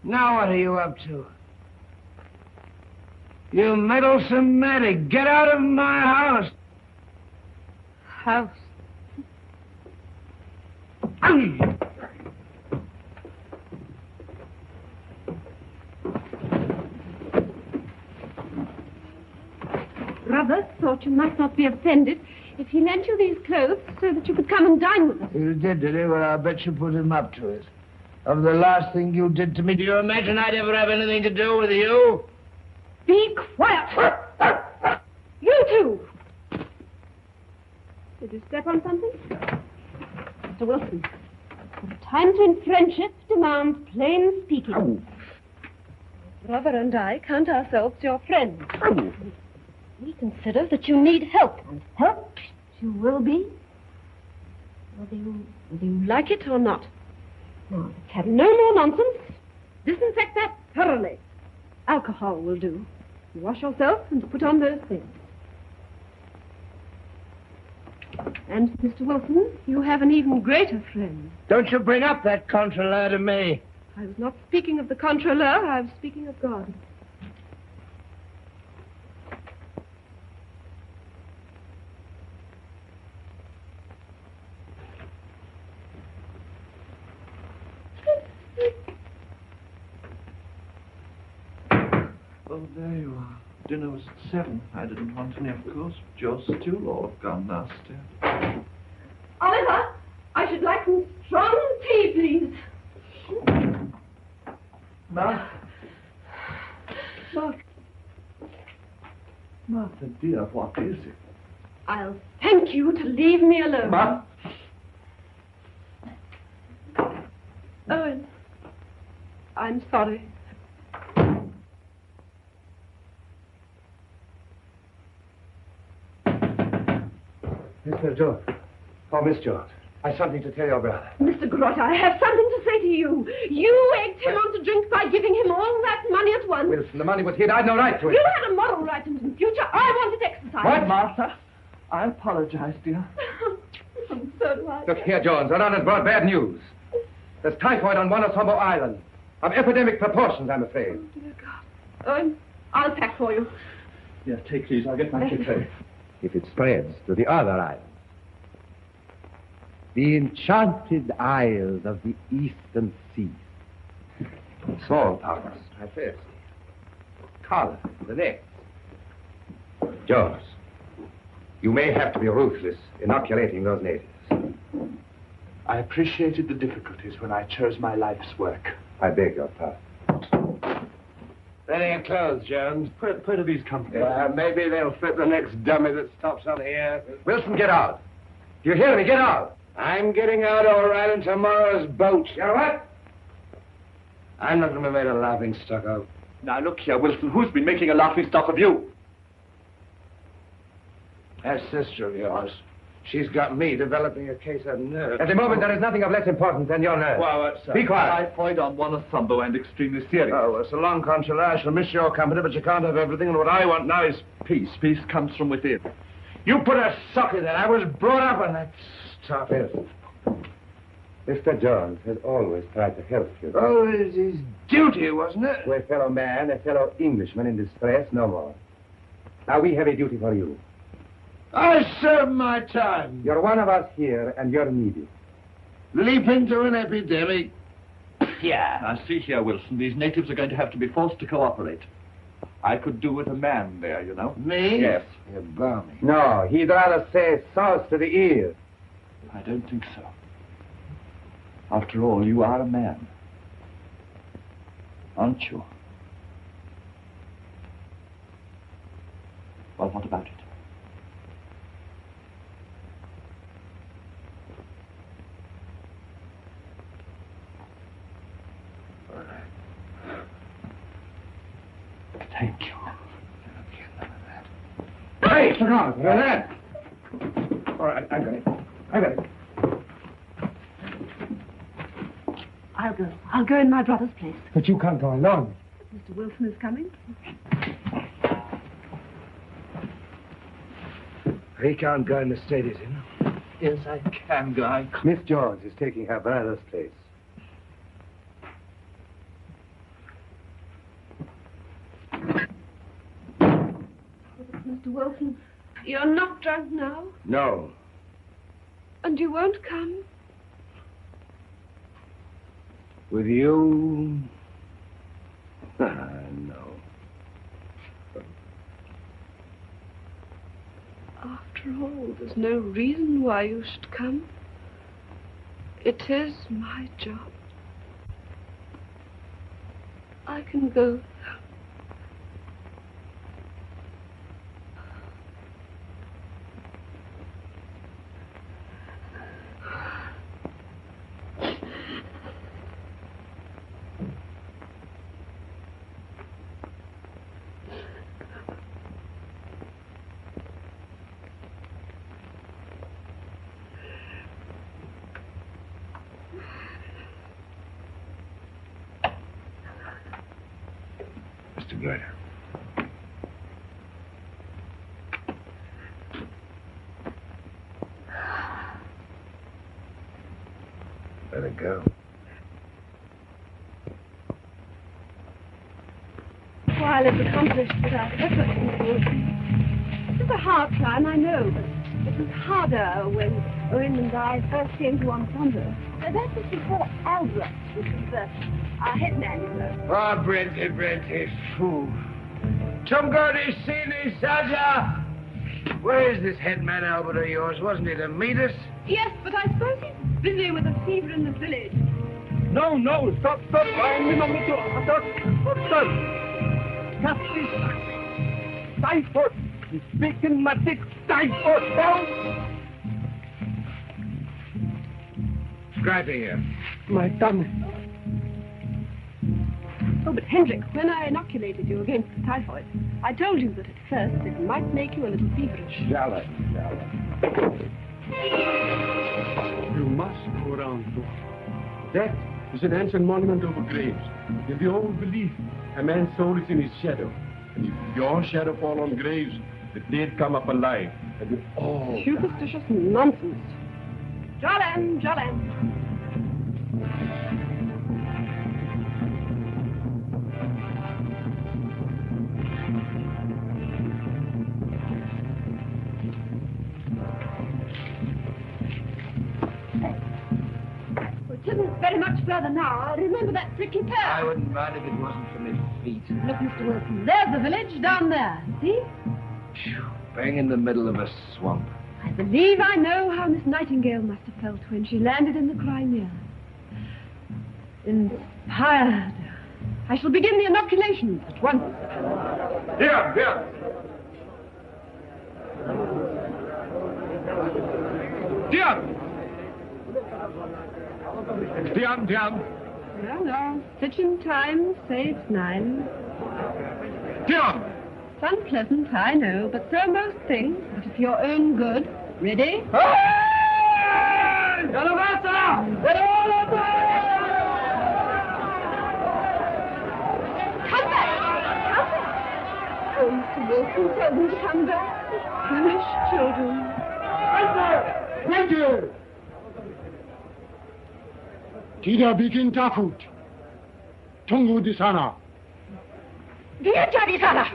Speaker 1: Now what are you up to? You meddlesome matty, get out of my house!
Speaker 7: House? Brother thought you must not be offended if he lent you these clothes so that you could come and dine with us.
Speaker 1: You did he? Well, I bet you put him up to it. Of the last thing you did to me, do you imagine I'd ever have anything to do with you?
Speaker 7: Be quiet! You two! Did you step on something? Mr. Wilson, times when friendship demands plain speaking.
Speaker 1: Oh.
Speaker 7: Brother and I count ourselves your friends. Oh. We consider that you need help, and help you will be, whether you like it or not. Now, let's have no more nonsense. Disinfect that thoroughly. Alcohol will do. You wash yourself and put on those things. And, Mr. Wilson, you have an even greater friend.
Speaker 1: Don't you bring up that controller to me.
Speaker 7: I was not speaking of the controller, I was speaking of God.
Speaker 3: Oh, there you are. Dinner was at 7. I didn't want any, of course. Yours too, all gone nasty.
Speaker 7: Oliver, I should like some strong tea, please.
Speaker 3: Martha, dear, what is it?
Speaker 7: I'll thank you to leave me alone.
Speaker 3: Ma?
Speaker 7: Owen, I'm sorry.
Speaker 2: Mr. George. Oh, Miss George. I've something to tell your brother.
Speaker 7: Mr. Grot, I have something to say to you. You egged him on to drink by giving him all that money at once.
Speaker 2: Wilson, the money was hid. I had no right to it.
Speaker 7: You had a moral right, and in future I wanted exercise.
Speaker 2: What?
Speaker 3: Martha, I apologize, dear.
Speaker 7: So do I.
Speaker 2: Look here, Jones. Our has brought bad news. There's typhoid on Montezuma Island. Of epidemic proportions, I'm afraid.
Speaker 7: Oh, dear God. Owen, I'll pack for you.
Speaker 3: Yeah, take these. I'll get my tray.
Speaker 2: If it spreads to the other islands. The enchanted isles of the eastern sea. Smallpox, I fancy. Cholera, the next. Jones, you may have to be ruthless inoculating those natives.
Speaker 3: I appreciated the difficulties when I chose my life's work.
Speaker 2: I beg your pardon.
Speaker 1: There are your clothes, Jones.
Speaker 3: Where do these come from?
Speaker 1: Maybe they'll fit the next dummy that stops on here.
Speaker 2: Wilson, get out. Do you hear me? Get out.
Speaker 1: I'm getting out all right in tomorrow's boat.
Speaker 2: You know what?
Speaker 1: I'm not going to be made a laughing stock of.
Speaker 3: Now, look here, Wilson. Who's been making a laughing stock of you?
Speaker 1: That sister of yours. She's got me developing a case of nerves.
Speaker 2: At the moment, there is nothing of less importance than your nerves.
Speaker 1: Well, what's up?
Speaker 2: Be quiet.
Speaker 3: Typhoid on one Thumbo and extremely serious.
Speaker 1: Oh, well, so long, Consular. I shall miss your company, but you can't have everything, and what I want now is peace.
Speaker 3: Peace comes from within.
Speaker 1: You put a sock in that. I was brought up on that stuff.
Speaker 2: Mr. Jones has always tried to help you.
Speaker 1: Oh, it was his duty, wasn't it?
Speaker 2: To a fellow man, a fellow Englishman in distress, no more. Now, we have a duty for you.
Speaker 1: I served my time.
Speaker 2: You're one of us here, and you're needed.
Speaker 1: Leap into an epidemic.
Speaker 3: Yeah. Now, see here, Wilson. These natives are going to have to be forced to cooperate. I could do with a man there, you know.
Speaker 1: Me?
Speaker 3: Yes.
Speaker 1: You're balmy.
Speaker 2: No, he'd rather say sauce to the ears.
Speaker 3: I don't think so. After all, you are a man. Aren't you? Well, what about it? Thank you.
Speaker 2: Hey, look out. You're that. All right, I got it. I got it.
Speaker 7: I'll go in my brother's place.
Speaker 2: But you can't go alone.
Speaker 7: Mr. Wilson is coming.
Speaker 1: He can't go in the state he's in.
Speaker 3: Yes, I can go.
Speaker 2: Miss George is taking her brother's place.
Speaker 7: Mr. Wilson. You're not drunk now?
Speaker 1: No.
Speaker 7: And you won't come?
Speaker 1: With you? No.
Speaker 7: After all, there's no reason why you should come. It is my job. I can go.
Speaker 1: Good. Let it go.
Speaker 7: While it's accomplished without effort, it's a hard climb, I know, but it was harder when Owen and I first came to Ensemble. That was before Albrecht, which was our headman.
Speaker 1: Oh, Brenty, fool. Somebody see me, Sergeant? Where is this headman Albert of yours? Wasn't he to meet us?
Speaker 7: Yes, but I suppose he's busy with a fever in the village.
Speaker 11: No, stop. I'm in the middle. Stop. Captain, typhoid. He's speaking my dick. Typhoid. Down.
Speaker 1: Scratching here.
Speaker 11: My tummy.
Speaker 7: Oh, but Hendrik, when I inoculated you against the typhoid, I told you that at first it might make you a little feverish.
Speaker 1: Jealous.
Speaker 11: You must go around. That is an ancient monument over graves. In the old belief, a man's soul is in his shadow. And if your shadow fall on graves, the dead come up alive. And with all
Speaker 7: superstitious nonsense. Jolan. It isn't very much further now. Remember that prickly pear?
Speaker 1: I wouldn't mind if it wasn't for my feet.
Speaker 7: Look, Mr. Wilson, there's the village down there. See?
Speaker 1: Bang in the middle of a swamp.
Speaker 7: I believe I know how Miss Nightingale must have felt when she landed in the Crimea. Inspired. I shall begin the inoculations at once.
Speaker 11: Here. Dian.
Speaker 7: No. Stitching time saves 9.
Speaker 11: Dian.
Speaker 7: It's unpleasant, I know, but so are most things. But it's your own good. Ready? Come back! Oh, Mr. Wilson, tell them to come back. Foolish children.
Speaker 11: Ranger! Tidak bikin takut. Tunggu di sana.
Speaker 7: Dia jadi sana.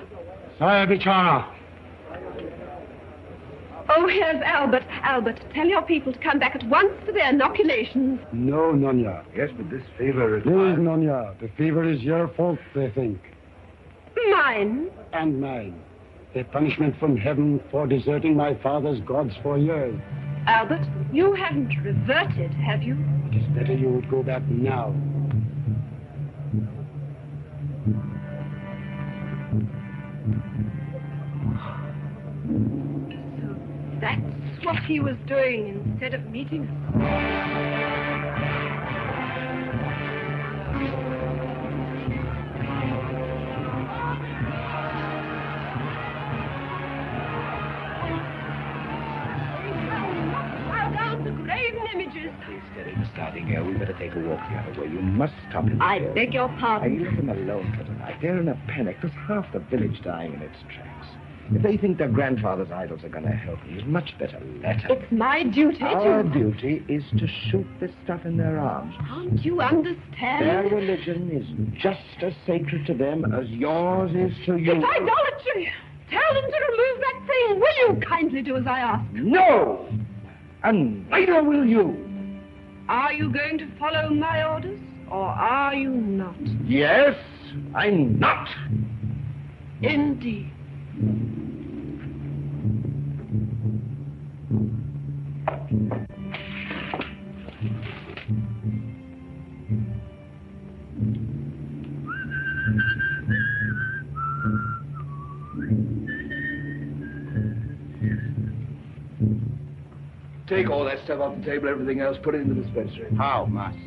Speaker 11: Saya bicara.
Speaker 7: Oh, here's Albert. Albert, tell your people to come back at once for their inoculations.
Speaker 11: No, Nonya.
Speaker 1: Yes, but this fever is...
Speaker 11: Please, Nonya. The fever is your fault, they think.
Speaker 7: Mine.
Speaker 11: And mine. A punishment from heaven for deserting my father's gods for years.
Speaker 7: Albert, you haven't reverted, have you?
Speaker 11: It is better you would go back now.
Speaker 7: So that's what he was doing instead of meeting us.
Speaker 1: Please, steady, Miss Nightingale. We better take a walk the other way. You must stop him.
Speaker 7: I beg your pardon.
Speaker 1: I leave them alone for tonight. They're in a panic. There's half the village dying in its tracks. If they think their grandfather's idols are going to help them, you'd much better let them.
Speaker 7: It's my duty
Speaker 1: Our duty is to shoot this stuff in their arms.
Speaker 7: Can't you understand?
Speaker 1: Their religion is just as sacred to them as yours is to you.
Speaker 7: It's idolatry. Tell them to remove that thing. Will you kindly do as I ask?
Speaker 1: No! And neither will you.
Speaker 7: Are you going to follow my orders, or are you not?
Speaker 1: Yes, I'm not.
Speaker 7: Indeed.
Speaker 1: Take all that stuff off the table, everything else, put it in the dispensary.
Speaker 2: How, master?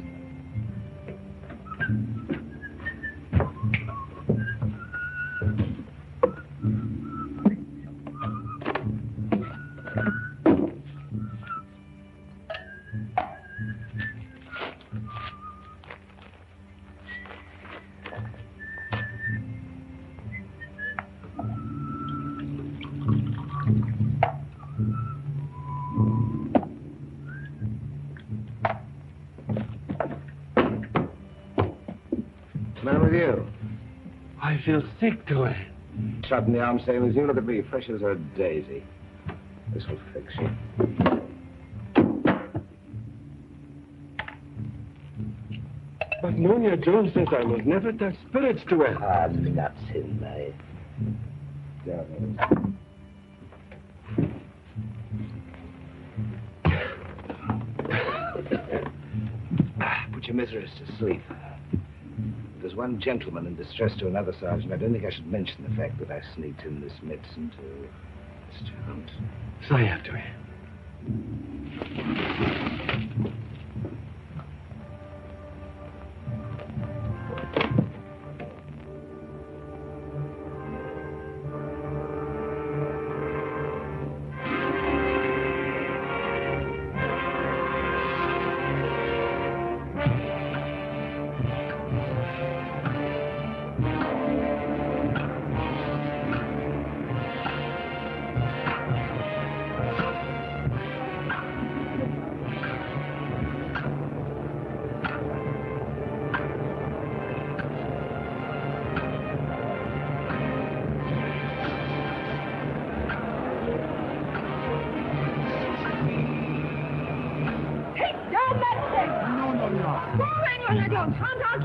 Speaker 2: What's the matter with you?
Speaker 11: I feel sick, Tyrone.
Speaker 1: Shot in the arm, same as you. Look at me, fresh as a daisy. This will fix you.
Speaker 11: But Monia Jones says I must never touch spirits, Tyrone.
Speaker 1: Ah, nuts in there. Put your miseries to sleep. There's one gentleman in distress to another, Sergeant. I don't think I should mention the fact that I sneaked in this medicine to Mr. Hunt.
Speaker 11: Sire, Tyrone.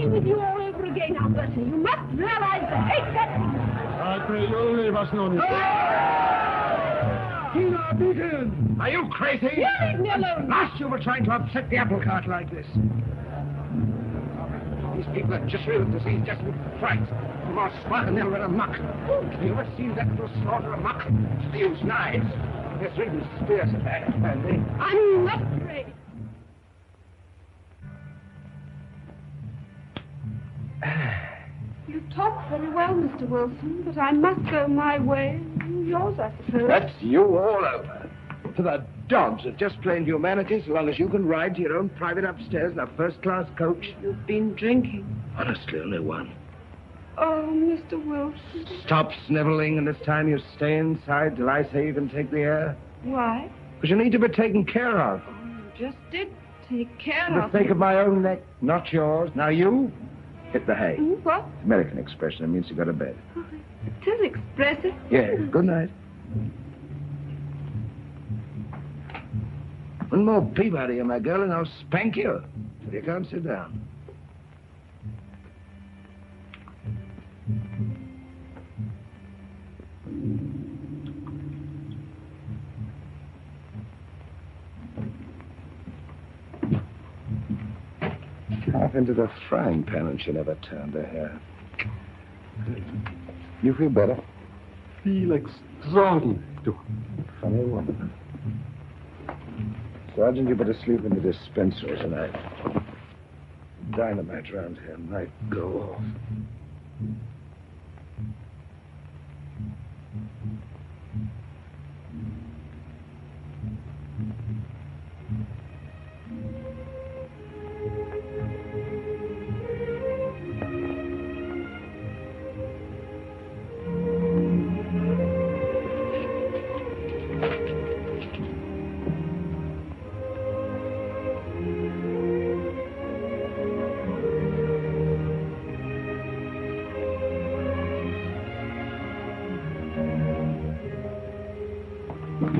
Speaker 7: With you all over again, Alberta. You must realize the hate that...
Speaker 11: I pray you leave us, Noni.
Speaker 2: Tina, beaten! Are you crazy?
Speaker 7: You leave me alone.
Speaker 2: Last you were trying to upset the apple cart like this. These people are just real disease, just with fright. More smart than they'll run amok. Have you ever seen that little slaughter amok? They use knives. They're swinging spears at her, aren't they?
Speaker 7: I'm not afraid. You talk very well, Mr. Wilson, but I must go my way. Yours, I suppose.
Speaker 1: That's you all over. To the dogs of just plain humanity, so long as you can ride to your own private upstairs in a first-class coach.
Speaker 7: You've been drinking.
Speaker 1: Honestly, only one.
Speaker 7: Oh, Mr. Wilson.
Speaker 1: Stop sniveling, and this time you stay inside till I say you can take the air.
Speaker 7: Why?
Speaker 1: Because you need to be taken care of.
Speaker 7: Oh, you just did take care
Speaker 1: For
Speaker 7: of
Speaker 1: the sake
Speaker 7: me.
Speaker 1: of my own neck, not yours. Now you, hit the hay.
Speaker 7: What?
Speaker 1: American expression. It means to go to bed.
Speaker 7: Oh, it is expressive.
Speaker 1: Yeah, good night. One more peep out of you, my girl, and I'll spank you till you can't sit down. Half into the frying pan and she never turned her hair. You feel better?
Speaker 11: Feel extraordinary, Tyrone.
Speaker 1: Funny woman. Sergeant, you better sleep in the dispensary tonight. Dynamite round here might go off. Thank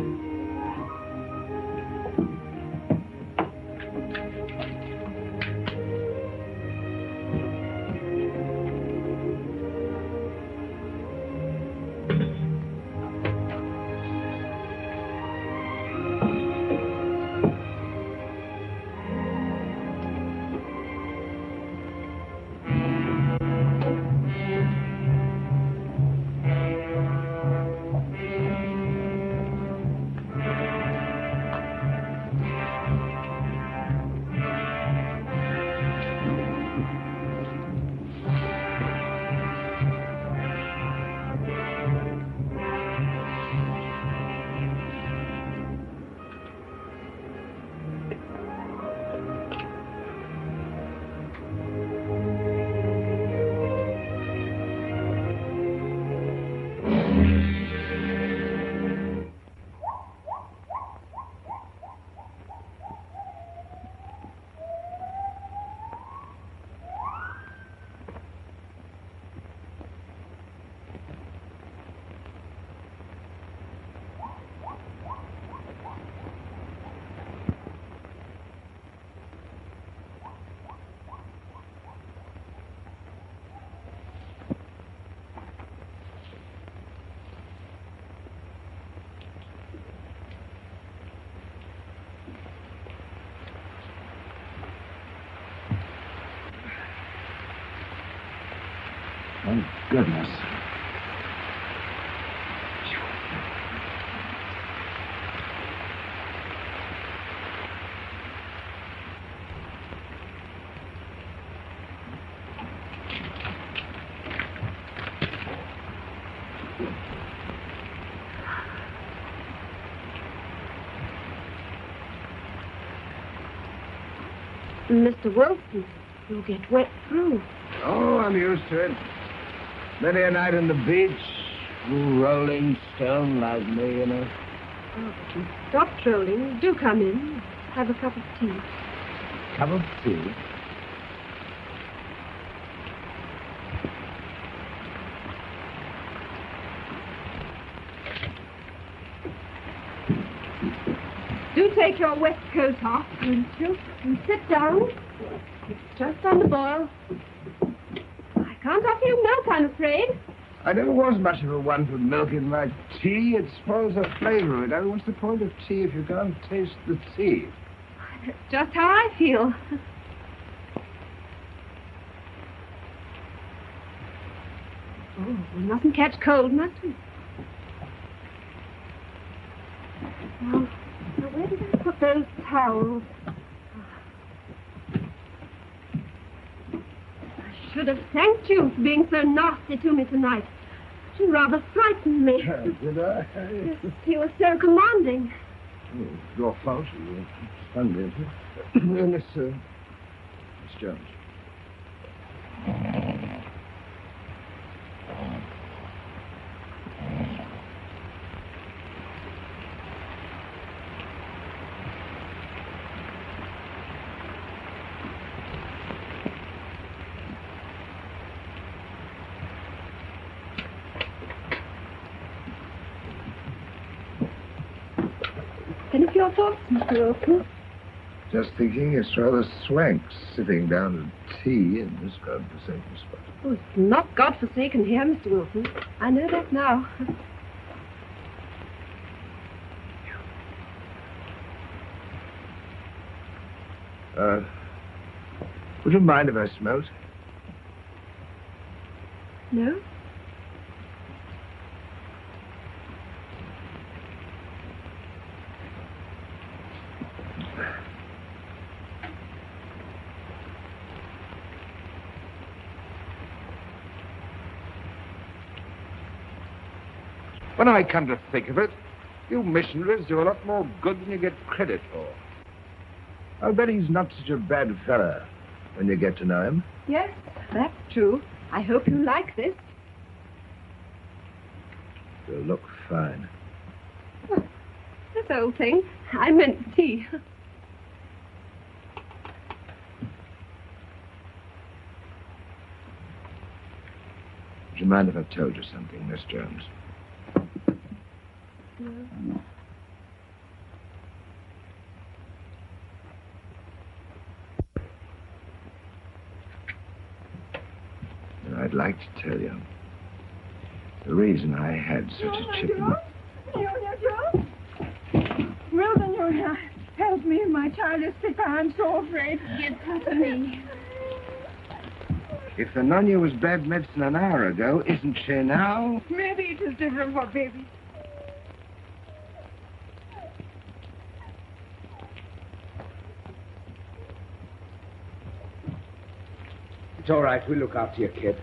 Speaker 1: goodness.
Speaker 7: Mr. Wilson, you'll get wet through.
Speaker 1: Oh, I'm used to it. Many a night on the beach, you rolling stone like me, you know.
Speaker 7: Oh, but you stopped rolling. Do come in. Have a cup of tea.
Speaker 1: Cup of tea?
Speaker 7: Do take your wet coat off, won't you? And sit down. It's just on the boil. I can't offer you milk, I'm afraid.
Speaker 1: I never was much of a one for milk in my tea. It spoils the flavor of it. I mean, what's the point of tea if you can't taste the tea?
Speaker 7: That's just how I feel. Oh, we mustn't catch cold, must we? Now, where did I put those towels? I should have thanked you for being so nasty to me tonight. You rather frightened me.
Speaker 1: Did I?
Speaker 7: Yes, you were so commanding.
Speaker 1: Oh, your fault. You were hungry. Miss Jones.
Speaker 7: Any of your thoughts, Mr. Wilson?
Speaker 1: Just thinking it's rather swank sitting down to tea in this godforsaken spot.
Speaker 7: Oh, it's not godforsaken here, Mr. Wilson. I know that now.
Speaker 1: Would you mind if I smoked?
Speaker 7: No?
Speaker 1: When I come to think of it, you missionaries do a lot more good than you get credit for. I'll bet he's not such a bad fella when you get to know him.
Speaker 7: Yes, that's true. I hope you like this.
Speaker 1: You'll look fine.
Speaker 7: Oh, this old thing. I meant tea.
Speaker 1: Would you mind if I told you something, Miss Jones?
Speaker 7: No.
Speaker 10: like to tell you. The reason I had such a chip in...
Speaker 7: Wilson, you help me. My child is sick. I'm so afraid.
Speaker 6: Give her to me.
Speaker 10: If the Nonnia was bad medicine an hour ago, isn't she now?
Speaker 7: Maybe it is different for babies.
Speaker 2: It's all right. We'll look after your kid.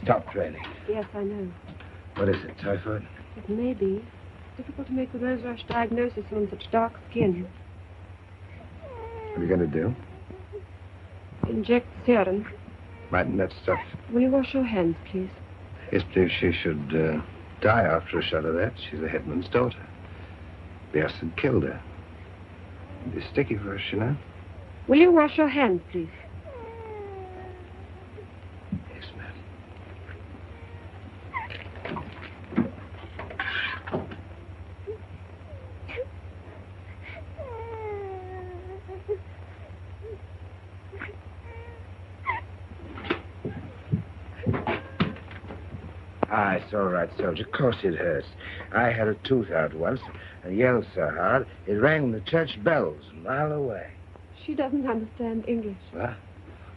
Speaker 2: Stop trailing.
Speaker 12: Yes, I know.
Speaker 10: What is it, typhoid?
Speaker 12: It may be. It's difficult to make the rose rush diagnosis on such dark skin.
Speaker 10: What are you going to do?
Speaker 12: Inject serum.
Speaker 10: Mightn't that stuff...
Speaker 12: Will you wash your hands, please?
Speaker 10: If she should die after a shot of that, she's a headman's daughter. The acid killed her. It'd be sticky for us, you know.
Speaker 12: Will you wash your hands, please?
Speaker 10: Yes, ma'am. Ah, it's all right, soldier. Of course it hurts. I had a tooth out once and yelled so hard it rang the church bells a mile away.
Speaker 12: She doesn't understand English.
Speaker 10: What?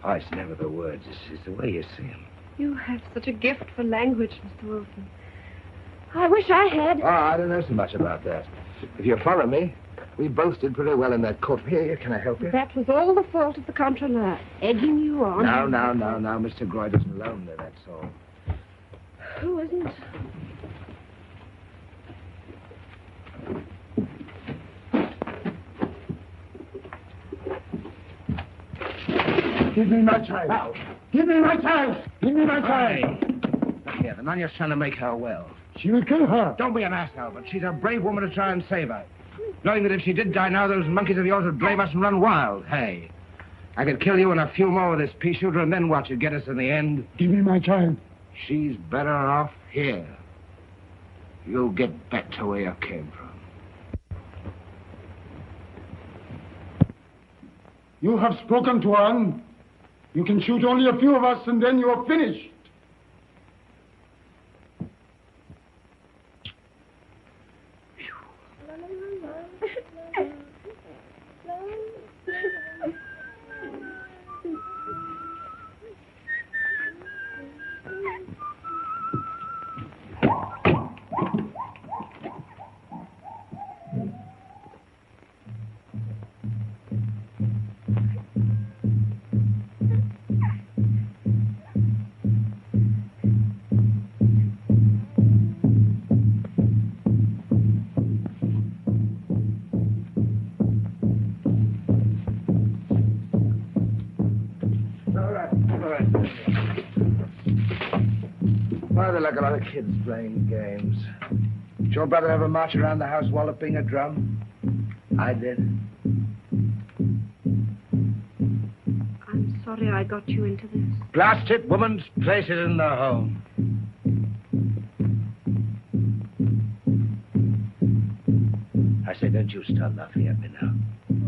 Speaker 10: Oh, it's never the words. It's the way you see them.
Speaker 12: You have such a gift for language, Mr. Wilson. I wish I had.
Speaker 10: Oh, I don't know so much about that. If you follow me, we both did pretty well in that court. Here, can I help you?
Speaker 12: That was all the fault of the controller, egging you on.
Speaker 10: No. Mr. Groyd isn't lonely, that's all.
Speaker 12: Who isn't?
Speaker 2: Give me my child. Give me my child. Give me my child.
Speaker 10: Look here, the Nonnia's trying to make her well.
Speaker 2: She will kill her.
Speaker 10: Don't be an ass, Albert. She's a brave woman to try and save her. Knowing that if she did die now, those monkeys of yours would blame us and run wild. Hey, I could kill you and a few more with this pea shooter, and then watch it get us in the end.
Speaker 2: Give me my child.
Speaker 10: She's better off here. You'll get back to where you came from.
Speaker 2: You have spoken to one. You can shoot only a few of us, and then you are finished.
Speaker 10: Like a lot of kids playing games. Did your brother ever march around the house walloping a drum? I did.
Speaker 12: I'm sorry I got you into this.
Speaker 10: Blast it, woman. Place it in the home. I say, don't you start laughing at me now.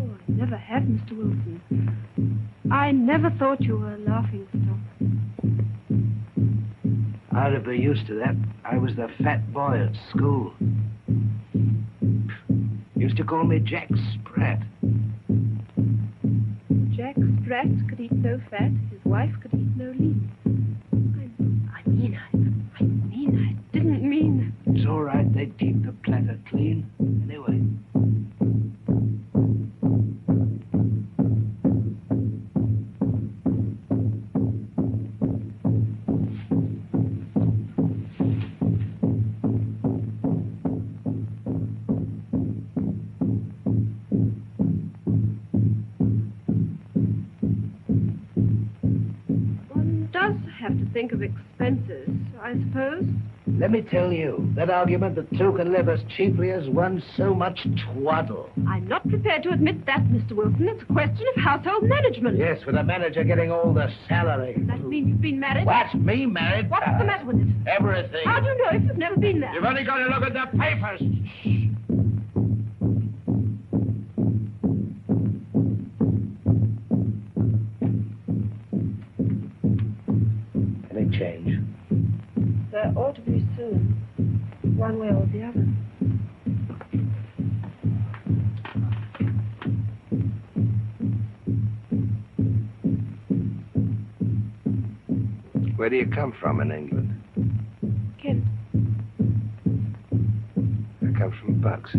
Speaker 12: Oh, I never have, Mr. Wilson. I never thought you were a laughing stock.
Speaker 10: I'd have been used to that. I was the fat boy at school. Used to call me Jack Sprat.
Speaker 12: Jack Sprat could eat no fat. His wife could eat no lean. I mean, I didn't mean...
Speaker 10: It's all right. They'd keep the platter clean. Anyway.
Speaker 12: have to think of expenses, I suppose.
Speaker 10: Let me tell you, that argument that two can live as cheaply as one, so much twaddle.
Speaker 12: I'm not prepared to admit that, Mr. Wilson. It's a question of household management.
Speaker 10: Yes, with a manager getting all the salary.
Speaker 12: That means you've been married?
Speaker 10: What? Me married?
Speaker 12: What's the matter with it?
Speaker 10: Everything.
Speaker 12: How do you know if you've never been there?
Speaker 10: You've only got to look at the papers. Any change?
Speaker 12: There ought to be soon, one way or the other.
Speaker 10: Where do you come from in England?
Speaker 12: Kent.
Speaker 10: I come from Bucks.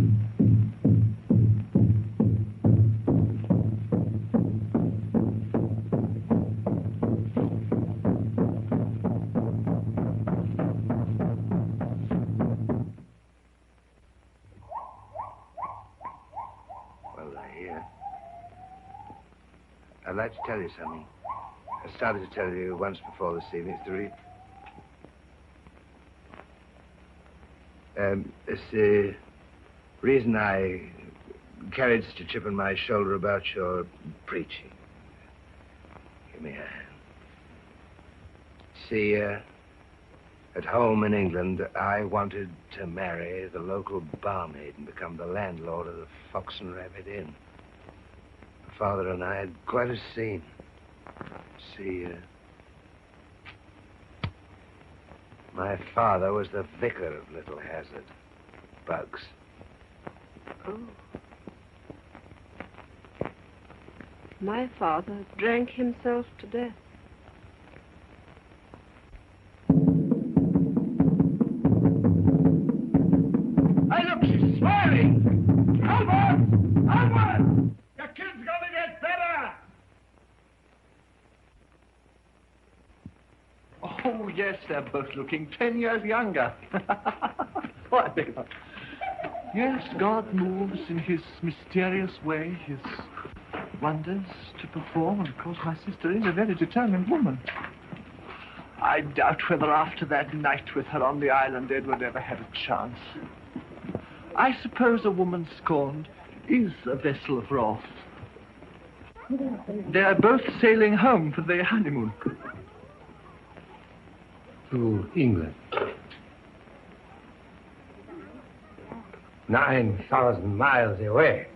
Speaker 10: I'd like to tell you something. I started to tell you once before this evening. It's the it's the reason I carried such a chip on my shoulder about your preaching. Give me a hand. See, at home in England, I wanted to marry the local barmaid and become the landlord of the Fox and Rabbit Inn. My father and I had quite a scene. See, my father was the vicar of Little Hazard, Bugs.
Speaker 12: Oh. My father drank himself to death.
Speaker 10: Hey, look, she's smiling! Albert! Albert! Your kid's gonna get better!
Speaker 3: Oh, yes, they're both looking 10 years younger. Oh, I beg your pardon. Yes, God moves in his mysterious way, his wonders to perform, and of course my sister is a very determined woman. I doubt whether after that night with her on the island Edward ever had a chance. I suppose a woman scorned is a vessel of wrath. They are both sailing home for their honeymoon.
Speaker 10: To England. 9,000 miles away.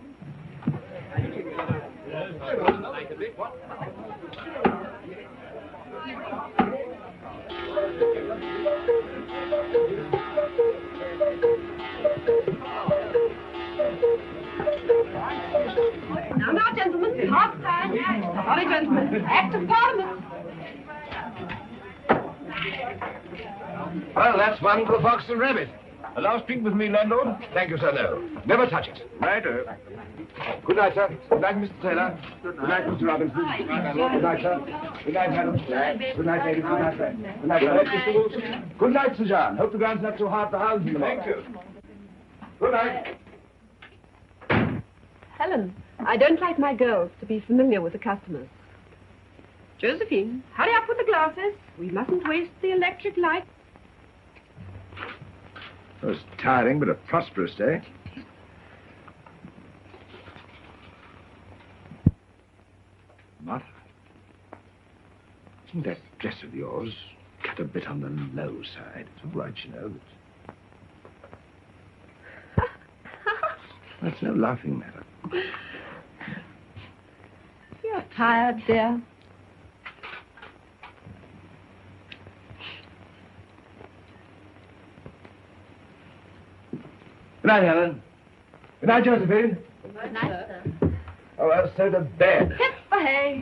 Speaker 7: Now, gentlemen, half time. Sorry, gentlemen. Act of Parliament.
Speaker 10: Well, that's one for the Fox and Rabbit. A last drink with me, landlord? Thank you, sir, no. Never touch it. Right. Good night, sir. Good night, Mr. Taylor. Good night, Mr. Robinson. Good night, sir. Good night, madam. Good night, ladies. Good night, sir. Good night, Mr. Wilson. Good night, Sir John. Hope the ground's not too hard for housing. Thank you. Good night.
Speaker 12: Helen, I don't like my girls to be familiar with the customers. Josephine, hurry up with the glasses. We mustn't waste the electric light.
Speaker 1: It was tiring, but a prosperous day. Martha, isn't that dress of yours cut a bit on the low side? It's all right, you know. That's no laughing matter.
Speaker 12: You're tired, dear.
Speaker 10: Good night, Helen. Good night, Josephine.
Speaker 6: Good night, sir.
Speaker 10: Oh, well, so to bed.
Speaker 12: Hip for hay.